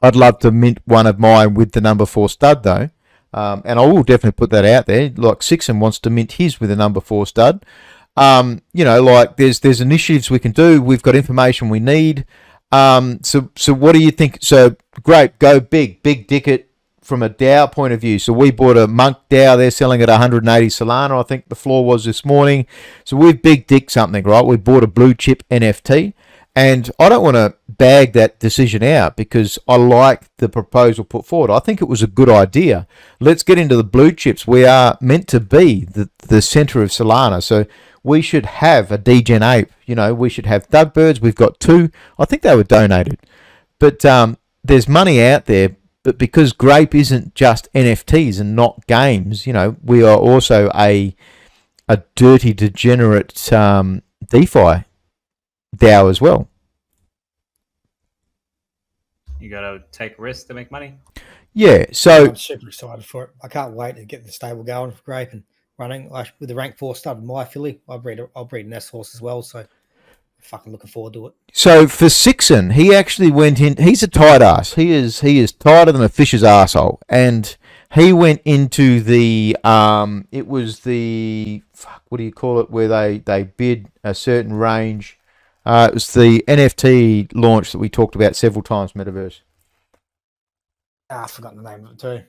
I'd love to mint one of mine with the number 4 stud though, and I will definitely put that out there. Like Sixon wants to mint his with a number 4 stud. There's initiatives we can do. We've got information we need. So what do you think? So Grape, go big dicket from a DAO point of view. So we bought a Monk DAO. They're selling at 180 Solana. I think the floor was this morning. So we've big dick something, right? We bought a blue chip NFT. And I don't want to bag that decision out because I like the proposal put forward. I think it was a good idea. Let's get into the blue chips. We are meant to be the center of Solana. So we should have a degen ape. We should have Thugbirds. We've got 2. I think they were donated. But there's money out there. But because Grape isn't just NFTs and not games, we are also a dirty, degenerate DeFi DAO as well. You got to take risks to make money. Yeah, so... I'm super excited for it. I can't wait to get the stable going for Grape and running. With the rank 4 stud with my filly, I'll breed an S horse as well, so... fucking looking forward to it. So for Sixon, he actually went in. He's a tight ass. He is tighter than a fish's arsehole. And he went into the it was the what do you call it, where they bid a certain range. It was the NFT launch that we talked about several times, Metaverse. I've forgotten the name of it too.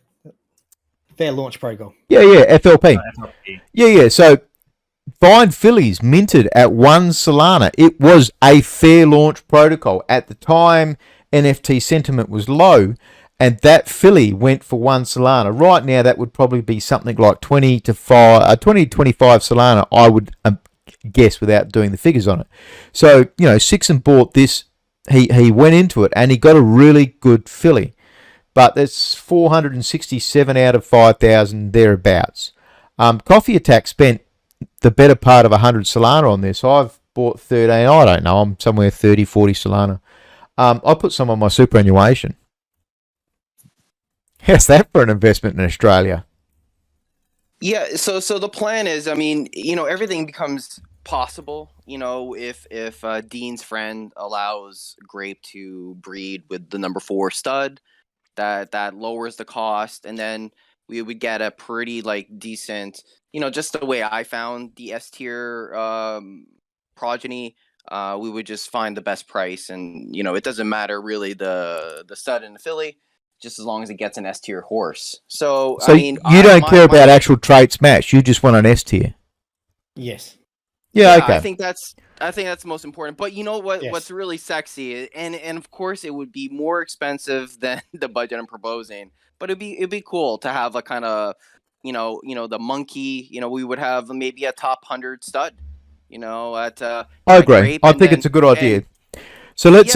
Fair launch protocol. Yeah, FLP. FLP. Yeah. So Vine fillies minted at 1 Solana. It was a fair launch protocol. At the time, NFT sentiment was low, and that filly went for 1 Solana. Right now, that would probably be something like 20 to 25 Solana, I would guess, without doing the figures on it. So, Sixon bought this. He went into it, and he got a really good filly. But that's 467 out of 5,000 thereabouts. Coffee Attack spent the better part of 100 Solana on this. I've bought 13. I don't know. I'm somewhere 30, 40 Solana. I put some on my superannuation. How's that for an investment in Australia? Yeah, so the plan is, everything becomes possible, if Dean's friend allows Grape to breed with the number 4 stud, that lowers the cost, and then we would get a pretty decent, just the way I found the S tier progeny. We would just find the best price, and it doesn't matter really the stud and the filly, just as long as it gets an S tier horse. So I mean, you don't care about actual traits match. You just want an S tier. Yes. Yeah. Okay. I think that's the most important. But you know what? Yes. What's really sexy, and of course it would be more expensive than the budget I'm proposing. But it'd be cool to have a kind of, the monkey. We would have maybe a top 100 stud. At I agree. Grape, I think it's a good idea. So let's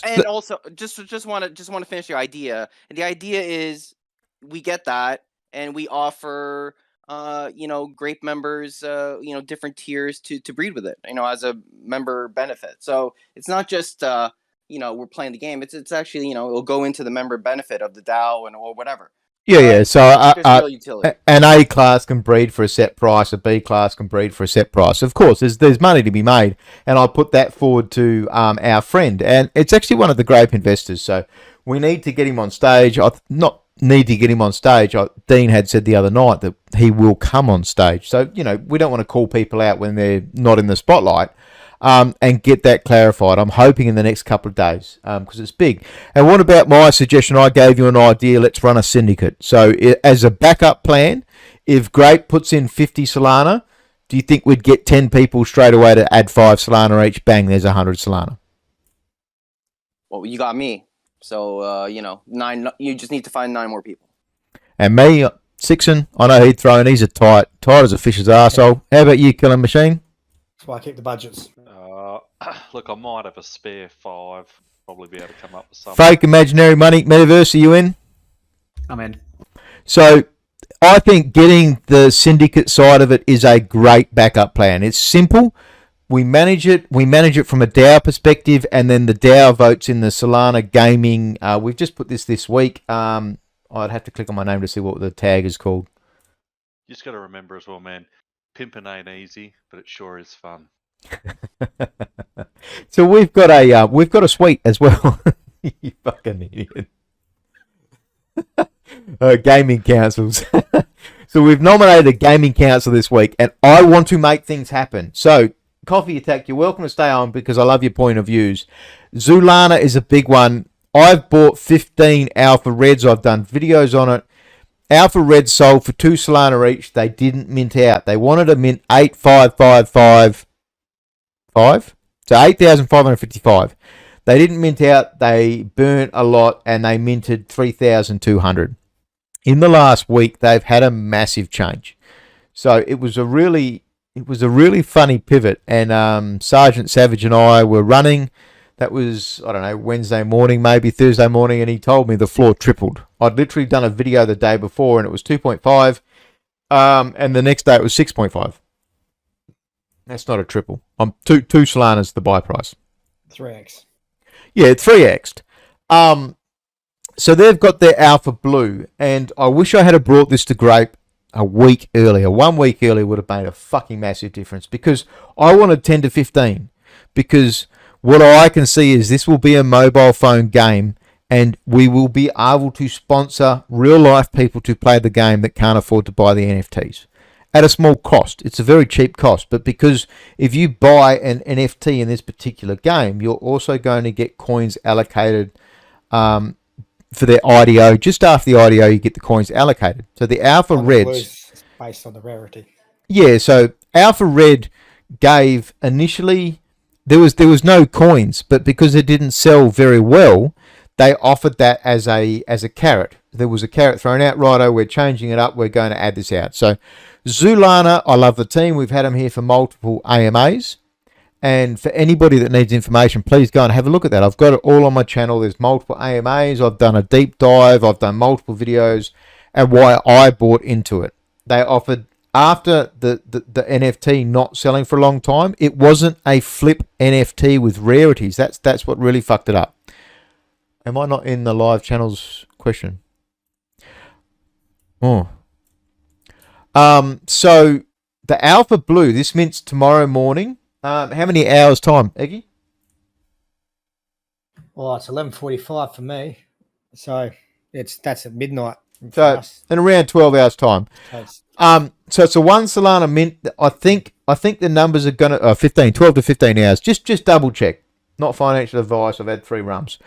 and also just want to finish your idea. And the idea is we get that, and we offer Grape members different tiers to breed with it, as a member benefit. So it's not just we're playing the game. It's actually it'll go into the member benefit of the DAO or whatever. Yeah. So real utility. An A class can breed for a set price. A B class can breed for a set price. Of course, there's money to be made, and I put that forward to our friend, and it's actually one of the Grape investors. So we need to get him on stage. Dean had said the other night that he will come on stage. So we don't want to call people out when they're not in the spotlight. And get that clarified. I'm hoping in the next couple of days because it's big. And what about my suggestion? I gave you an idea. Let's run a syndicate. So as a backup plan, if Grape puts in 50 Solana, do you think we'd get 10 people straight away to add 5 Solana each? Bang, there's 100 Solana. Well, you got me. So, 9. You just need to find 9 more people. And me, Sixon, I know he'd throw in. He's tight as a fish's arsehole. How about you, Killing Machine? That's why I keep the budgets. Look, I might have a spare 5. Probably be able to come up with something. Fake imaginary money metaverse, are you in? I'm in. So I think getting the syndicate side of it is a great backup plan. It's simple. We manage it. We manage it from a DAO perspective, and then the DAO votes in the Solana Gaming. We've just put this week. I'd have to click on my name to see what the tag is called. You just got to remember as well, man. Pimping ain't easy, but it sure is fun. So we've got a suite as well. You fucking idiot. Gaming councils. So we've nominated a gaming council this week, and I want to make things happen. So Coffee Attack, you're welcome to stay on because I love your point of views. Zulana is a big one. I've bought 15 Alpha Reds. I've done videos on it. Alpha Reds sold for 2 Solana each. They didn't mint out. They wanted to mint 8,555. So 8,555. They didn't mint out. They burnt a lot, and they minted 3,200. In the last week, they've had a massive change. So it was a really funny pivot. And Sergeant Savage and I were running. That was, I don't know, Wednesday morning, maybe Thursday morning, and he told me the floor tripled. I'd literally done a video the day before, and it was 2.5, and the next day it was 6.5. That's not a triple. Two Solana's the buy price. 3x. Yeah, 3x'd. So they've got their Alpha Blue, and I wish I had brought this to Grape a week earlier. 1 week earlier would have made a fucking massive difference, because I wanted 10 to 15, because what I can see is this will be a mobile phone game, and we will be able to sponsor real life people to play the game that can't afford to buy the NFTs at a small cost. It's a very cheap cost, but because if you buy an NFT in this particular game, you're also going to get coins allocated for their IDO. Just after the IDO, you get the coins allocated. So the Alpha Reds, based on the rarity. Yeah, so Alpha Red gave initially, there was no coins, but because it didn't sell very well, they offered that as a carrot. There was a carrot thrown out. Righto, we're changing it up. We're going to add this out. So Zulana, I love the team. We've had them here for multiple AMAs. And for anybody that needs information, please go and have a look at that. I've got it all on my channel. There's multiple AMAs. I've done a deep dive. I've done multiple videos and why I bought into it. They offered, after the NFT not selling for a long time, it wasn't a flip NFT with rarities. That's what really fucked it up. Am I not in the live channels question? Oh. So the Alpha Blue, this mints tomorrow morning. How many hours time, Eggy? Well, it's 11:45 for me, so that's at midnight. for So us. in around 12 hours time. So it's- So it's a 1 Solana mint. I think the numbers are gonna 12 to 15 hours. Just double check. Not financial advice. I've had 3 rums.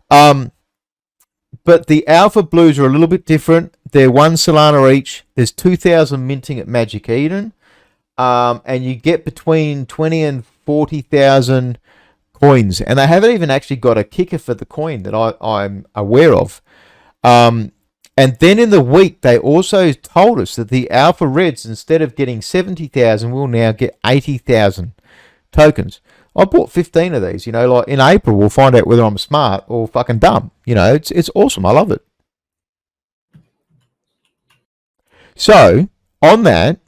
But the Alpha Blues are a little bit different. They're 1 Solana each. There's 2,000 minting at Magic Eden, and you get between 20 and 40,000 coins. And they haven't even actually got a kicker for the coin that I'm aware of. And then in the week, they also told us that the Alpha Reds, instead of getting 70,000, will now get 80,000 tokens. I bought 15 of these. Like in April, we'll find out whether I'm smart or fucking dumb. It's awesome. I love it. So, on that,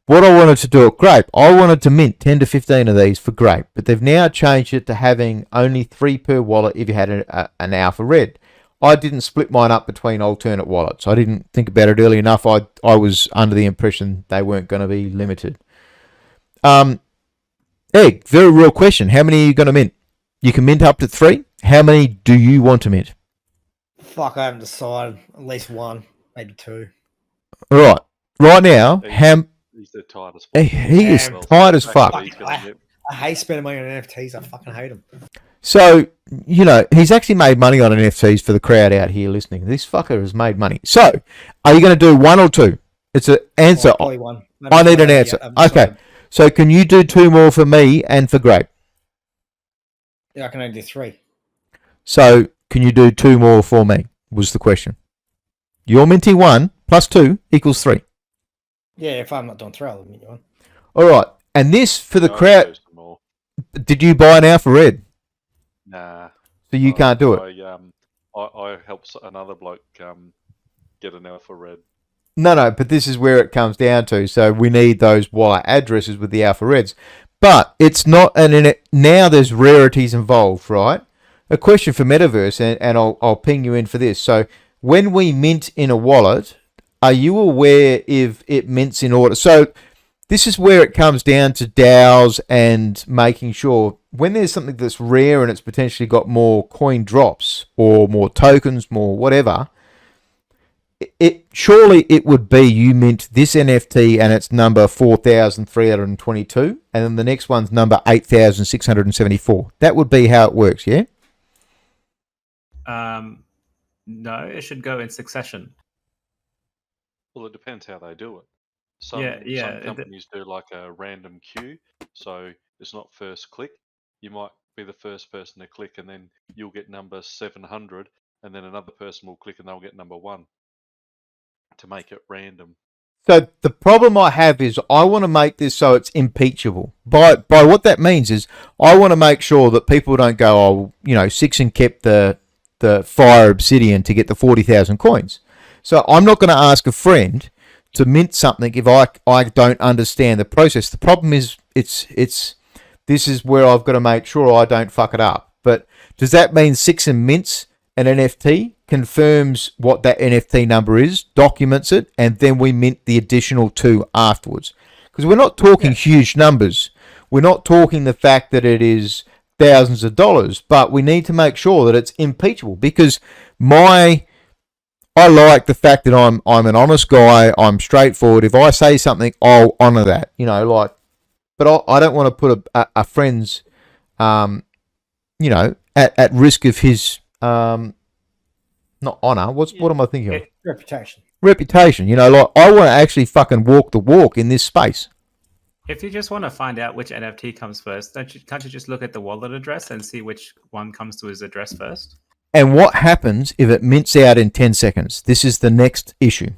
what I wanted to do at Grape, I wanted to mint 10 to 15 of these for Grape, but they've now changed it to having only 3 per wallet if you had an Alpha Red. I didn't split mine up between alternate wallets. I didn't think about it early enough. I was under the impression they weren't going to be limited. Egg, very real question. How many are you going to mint? You can mint up to 3. How many do you want to mint? Fuck, I haven't decided. At least 1, maybe 2. All right. Right now, He's the tightest. he is Damn. tight as fuck. I hate spending money on NFTs. I fucking hate them. So, he's actually made money on NFTs for the crowd out here listening. This fucker has made money. So, are you going to do 1 or 2? It's an answer. Probably 1. I need an answer. Okay. So, can you do 2 more for me and for Grape? Yeah, I can only do 3. So, can you do 2 more for me? Was the question. You're minting 1 plus 2 equals 3. Yeah, if I'm not doing 3, I'll mint you 1. All right. And this for the crowd. Did you buy an Alpha Red? Nah. So you can't do it. I helped another bloke get an Alpha Red. No, but this is where it comes down to. So we need those wallet addresses with the Alpha Reds. But it's not, now there's rarities involved, right? A question for Metaverse, and I'll ping you in for this. So when we mint in a wallet, are you aware if it mints in order? So this is where it comes down to DAOs and making sure when there's something that's rare and it's potentially got more coin drops or more tokens, more whatever, surely it would be you mint this NFT and it's number 4,322 and then the next one's number 8,674. That would be how it works, yeah? No, it should go in succession. Well, it depends how they do it. Some companies do like a random queue, so it's not first click. You might be the first person to click, and then you'll get number 700, and then another person will click, and they'll get number 1 to make it random. So the problem I have is I want to make this so it's impeachable. By what that means is I want to make sure that people don't go, Sixon kept the Fire Obsidian to get the 40,000 coins. So I'm not going to ask a friend to mint something if I don't understand the process. The problem is this is where I've got to make sure I don't fuck it up. But does that mean Sixon mints an NFT, confirms what that NFT number is, documents it, and then we mint the additional 2 afterwards? Because we're not talking huge numbers. We're not talking the fact that it is thousands of dollars, but we need to make sure that it's impeachable because I like the fact that I'm an honest guy. I'm straightforward. If I say something, I'll honour that. But I don't want to put a friend's, at risk of his, not honour. What am I thinking of? Reputation. I want to actually fucking walk the walk in this space. If you just want to find out which NFT comes first, can't you just look at the wallet address and see which one comes to his address first? And what happens if it mints out in 10 seconds? This is the next issue.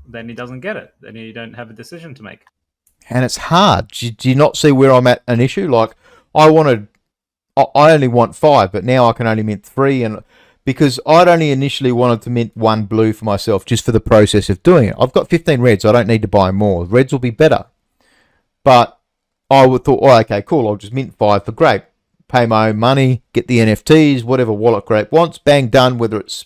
Then he doesn't get it. Then you don't have a decision to make. And it's hard. Do you not see where I'm at an issue? Like, I only want 5, but now I can only mint 3. And because I'd only initially wanted to mint 1 blue for myself just for the process of doing it. I've got 15 reds. I don't need to buy more. Reds will be better. But I would thought, okay, cool. I'll just mint 5 for Grape. Pay my own money, get the NFTs, whatever wallet Grape wants, bang, done, whether it's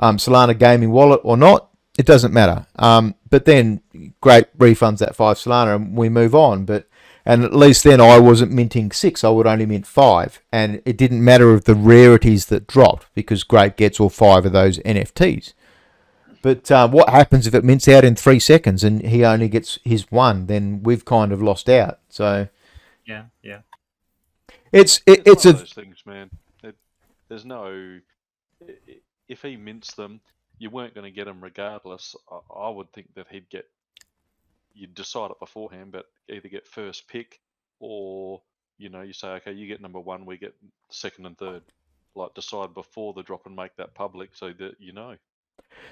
Solana Gaming wallet or not. it doesn't matter. But then Grape refunds that 5 Solana and we move on. And at least then I wasn't minting 6, I would only mint 5. And it didn't matter of the rarities that dropped because Grape gets all 5 of those NFTs. But what happens if it mints out in 3 seconds and he only gets his 1? Then we've kind of lost out. So Yeah. it's one a of those things, man. There's no. If he mints them, you weren't going to get them regardless. I would think that you'd decide it beforehand, but either get first pick or, you say, okay, you get number 1, we get second and third. Like, decide before the drop and make that public so that you know.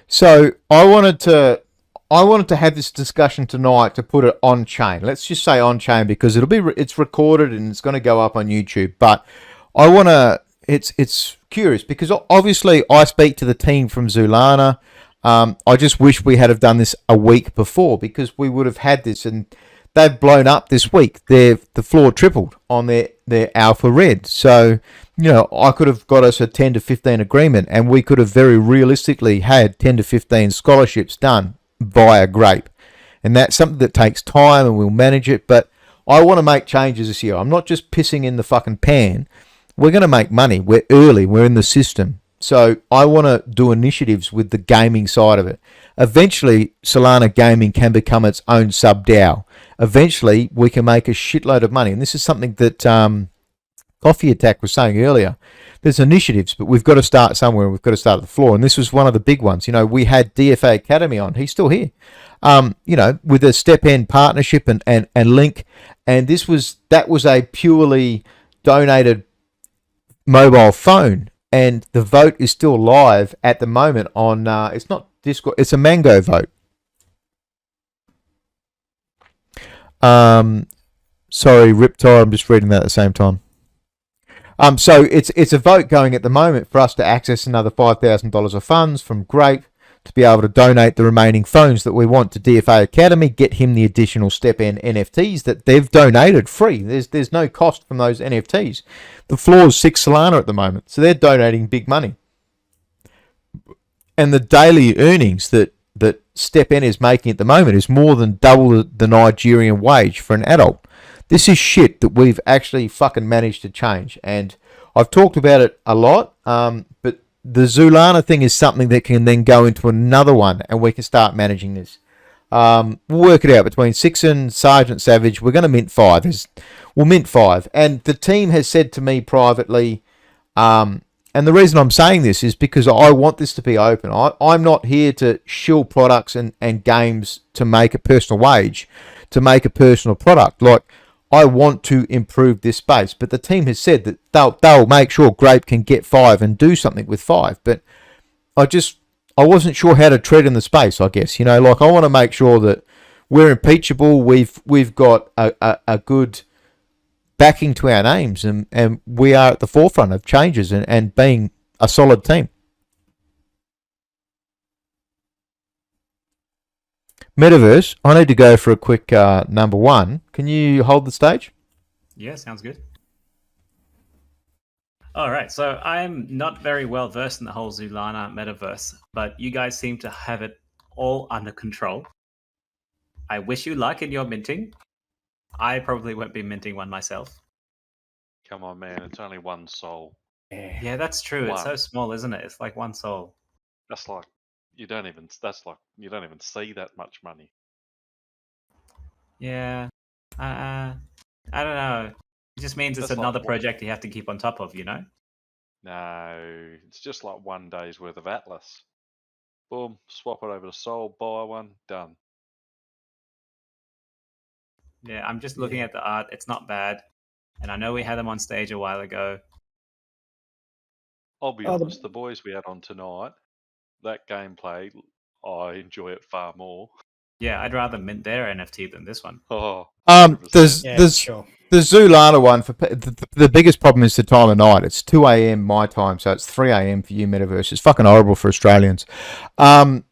So I wanted to have this discussion tonight to put it on chain. Let's just say on chain because it's recorded and it's going to go up on YouTube. But I want to. It's curious because obviously I speak to the team from Solana. I just wish we had have done this a week before because we would have had this, and they've blown up this week. The floor tripled on their alpha red. So I could have got us a 10 to 15 agreement, and we could have very realistically had 10 to 15 scholarships done via Grape, and that's something that takes time, and we'll manage it. But I want to make changes this year. I'm not just pissing in the fucking pan. We're going to make money. We're early. We're in the system. So I want to do initiatives with the gaming side of it. Eventually, Solana Gaming can become its own sub-DAO. Eventually, we can make a shitload of money. And this is something that Coffee Attack was saying earlier. There's initiatives, but we've got to start somewhere. We've got to start at the floor. And this was one of the big ones. We had DFA Academy on. He's still here. With a step-end partnership and link. And that was a purely donated mobile phone, and the vote is still live at the moment on it's not Discord, it's a Mango vote. Sorry, Riptide, I'm just reading that at the same time. So it's a vote going at the moment for us to access another $5,000 of funds from Grape to be able to donate the remaining phones that we want to DFA Academy, get him the additional step-in NFTs that they've donated free. There's no cost from those NFTs. The floor is 6 Solana at the moment, so they're donating big money. And the daily earnings that Step-N is making at the moment is more than double the Nigerian wage for an adult. This is shit that we've actually fucking managed to change. And I've talked about it a lot, but the Solana thing is something that can then go into another one, and we can start managing this. We'll work it out between Six and Sergeant Savage. We're going to mint 5. We'll mint 5. And the team has said to me privately, and the reason I'm saying this is because I want this to be open. I'm not here to shill products and games to make a personal wage, to make a personal product. Like, I want to improve this space, but the team has said that they'll make sure Grape can get 5 and do something with 5. But I wasn't sure how to tread in the space, I guess. I want to make sure that we're impeachable. We've got a good backing to our names, and we are at the forefront of changes and being a solid team. Metaverse, I need to go for a quick number 1. Can you hold the stage? Yeah, sounds good. All right, so I'm not very well versed in the whole Solana metaverse, but you guys seem to have it all under control. I wish you luck in your minting. I probably won't be minting one myself. Come on, man. It's only 1 soul. Yeah, that's true. It's Wow. so small, isn't it? It's like 1 soul. That's like you don't even see that much money. Yeah. I don't know. It just means it's That's like another what- project you have to keep on top of, No, it's just like 1 day's worth of Atlas. Boom, swap it over to Soul, buy one, done. Yeah, I'm just looking at the art. It's not bad. And I know we had them on stage a while ago. I'll be Oh, honest, the boys we had on tonight, that gameplay, I enjoy it far more. Yeah, I'd rather mint their NFT than this one. Oh, There's 100%. Yeah, sure. the Solana one. The biggest problem is the time of night. It's 2 a.m. my time, so it's 3 a.m. for you, Metaverse. It's fucking horrible for Australians. And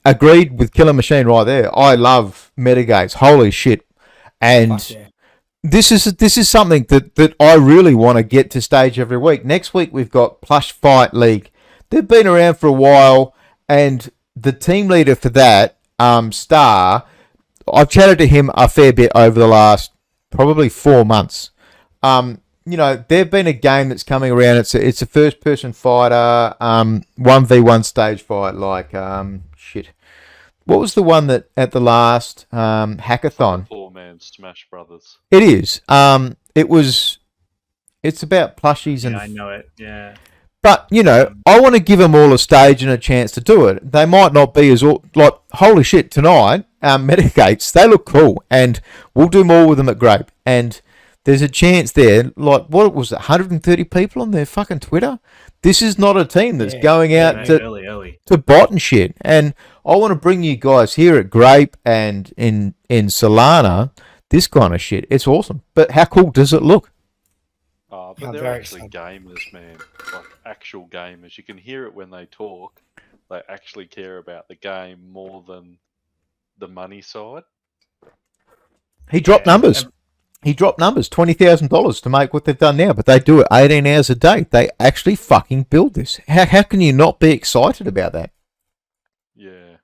agreed with Killer Machine right there. I love Metagates. Holy shit. And Fuck yeah. this is something that I really want to get to stage every week. Next week we've got Plush Fight League. They've been around for a while, and the team leader for that, Star, I've chatted to him a fair bit over the last probably 4 months. There've been a game that's coming around. It's a first person fighter, 1v1 stage fight. Like shit. What was the one that at the last hackathon? 4-man Smash Brothers. It is. It's about plushies and. Yeah, I know it. Yeah. But, I want to give them all a stage and a chance to do it. They might not be as like, holy shit, tonight, Metagates, they look cool. And we'll do more with them at Grape. And there's a chance there, like, what was it, 130 people on their fucking Twitter? This is not a team that's going out to bot and shit. And I want to bring you guys here at Grape and in Solana, this kind of shit. It's awesome. But how cool does it look? But they're actually gamers, man. Like actual gamers. You can hear it when they talk. They actually care about the game more than the money side. He dropped numbers. He dropped numbers, $20,000 to make what they've done now, but they do it 18 hours a day. They actually fucking build this. How can you not be excited about that? Yeah.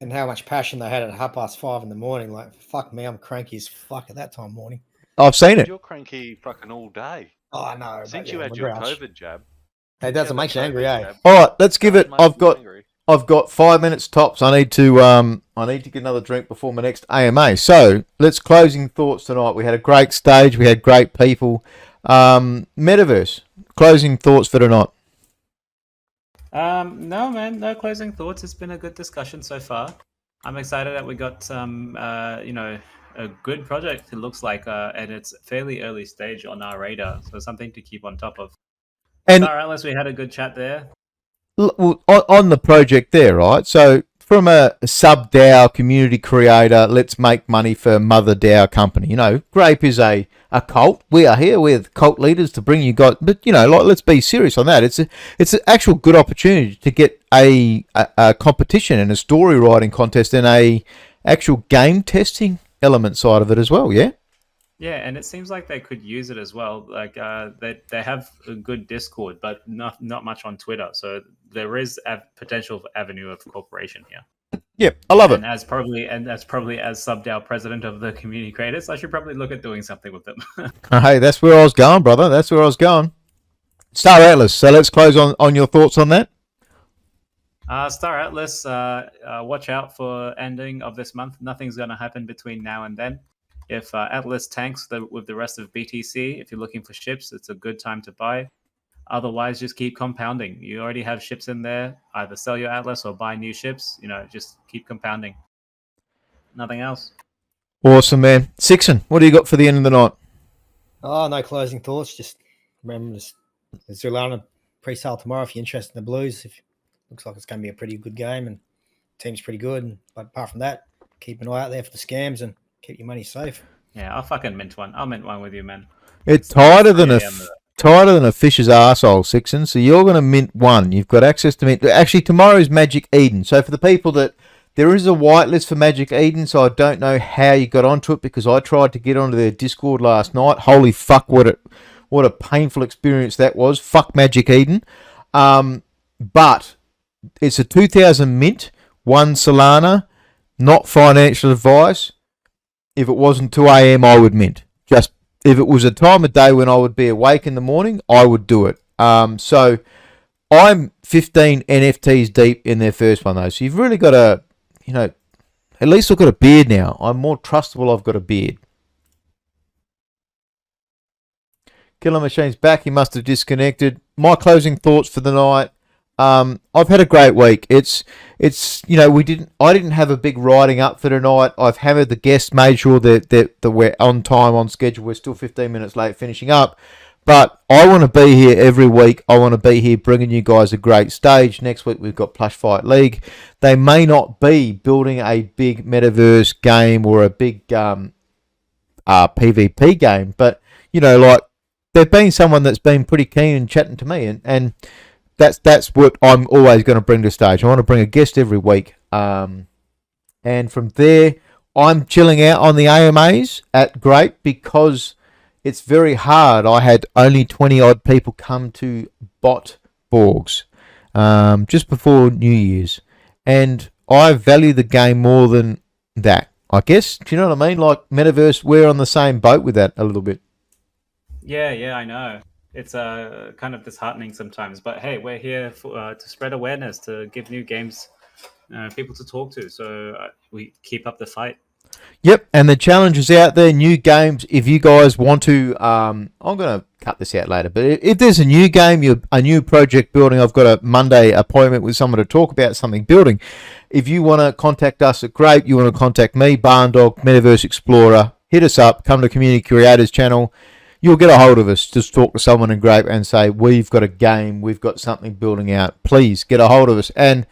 And how much passion they had at 5:30 in the morning. Like, fuck me, I'm cranky as fuck at that time of morning. I've seen it. You're cranky fucking all day. Oh, I know. Since you had your COVID jab. It doesn't make you angry, eh? All right, let's give it. I've got 5 minutes tops. I need to get another drink before my next AMA. So let's closing thoughts tonight. We had a great stage. We had great people. Metaverse. Closing thoughts for tonight. No, man. No closing thoughts. It's been a good discussion so far. I'm excited that we got some, a good project. It looks like, and it's fairly early stage on our radar. So something to keep on top of. And Unless we had a good chat there. On the project there, right? So from a sub DAO community creator, let's make money for mother DAO company. Grape is a cult. We are here with cult leaders to bring you guys, but let's be serious on that. It's an actual good opportunity to get a competition and a story writing contest and a actual game testing element side of it as well. Yeah. Yeah, and it seems like they could use it as well. Like they have a good Discord, but not much on Twitter. So there is a potential avenue of cooperation here. Yeah, I love it. And as sub-DAO president of the community creators, I should probably look at doing something with them. Hey, that's where I was going, brother. That's where I was going. Star Atlas. So let's close on your thoughts on that. Star Atlas, watch out for ending of this month. Nothing's going to happen between now and then. If Atlas tanks with the rest of BTC, if you're looking for ships, it's a good time to buy. Otherwise, just keep compounding. You already have ships in there. Either sell your Atlas or buy new ships. Just keep compounding. Nothing else. Awesome, man. Sixon, what do you got for the end of the night? Oh, no closing thoughts. Just remember the Solana pre-sale tomorrow if you're interested in the Blues. Looks like it's going to be a pretty good game and the team's pretty good. But apart from that, keep an eye out there for the scams and keep your money safe. Yeah, I'll fucking mint one. I'll mint one with you, man. It's tighter than a fish's arsehole, Sixon. So you're going to mint one. You've got access to mint. Actually, tomorrow's Magic Eden. So for the people there is a whitelist for Magic Eden. So I don't know how you got onto it because I tried to get onto their Discord last night. Holy fuck, what a painful experience that was. Fuck Magic Eden. But it's a 2000 mint, 1 Solana, not financial advice. If it wasn't 2 a.m., I would mint. Just if it was a time of day when I would be awake in the morning, I would do it. So I'm 15 NFTs deep in their first one, though. So you've really got to, at least I've got a beard now. I'm more trustable. I've got a beard. Killer Machine's back. He must have disconnected. My closing thoughts for the night. I've had a great week. It's I didn't have a big writing up for tonight. I've hammered the guests, made sure that we're on time, on schedule. We're still 15 minutes late finishing up. But I want to be here every week. I want to be here bringing you guys a great stage. Next week we've got Plush Fight League. They may not be building a big metaverse game or a big PvP game, but they've been someone that's been pretty keen and chatting to me, and that's what I'm always going to bring to stage. I want to bring a guest every week. And from there, I'm chilling out on the AMAs at Grape because it's very hard. I had only 20-odd people come to bot Borgs just before New Year's. and I value the game more than that. I guess. Do you know what I mean? Like Metaverse, we're on the same boat with that a little bit. Yeah, I know. It's kind of disheartening sometimes, but hey, we're here to spread awareness, to give new games people to talk to. So we keep up the fight. Yep, and the challenge is out there, new games. If you guys want to, I'm going to cut this out later, but if there's a new game, a new project building, I've got a Monday appointment with someone to talk about something building. If you want to contact us at Grape, you want to contact me, Barndog, Metaverse Explorer, hit us up, come to Community Creators channel. You'll get a hold of us. Just talk to someone in Grape and say, we've got a game, we've got something building out. Please get a hold of us and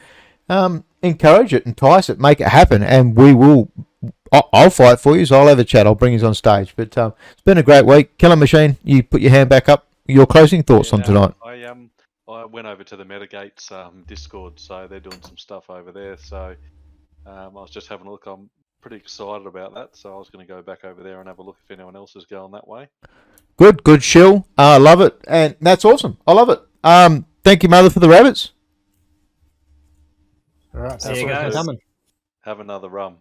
encourage it, entice it, make it happen, and we will. I'll fight for you, so I'll have a chat. I'll bring you on stage. But it's been a great week. Killer Machine, you put your hand back up. Your closing thoughts on tonight? I went over to the Metagates Discord, so they're doing some stuff over there. So I was just having a look. I'm pretty excited about that. So I was going to go back over there and have a look if anyone else is going that way. Good shill. I love it, and that's awesome. I love it. Thank you, Mother, for the rabbits. All right, See you guys. coming. Have another rum.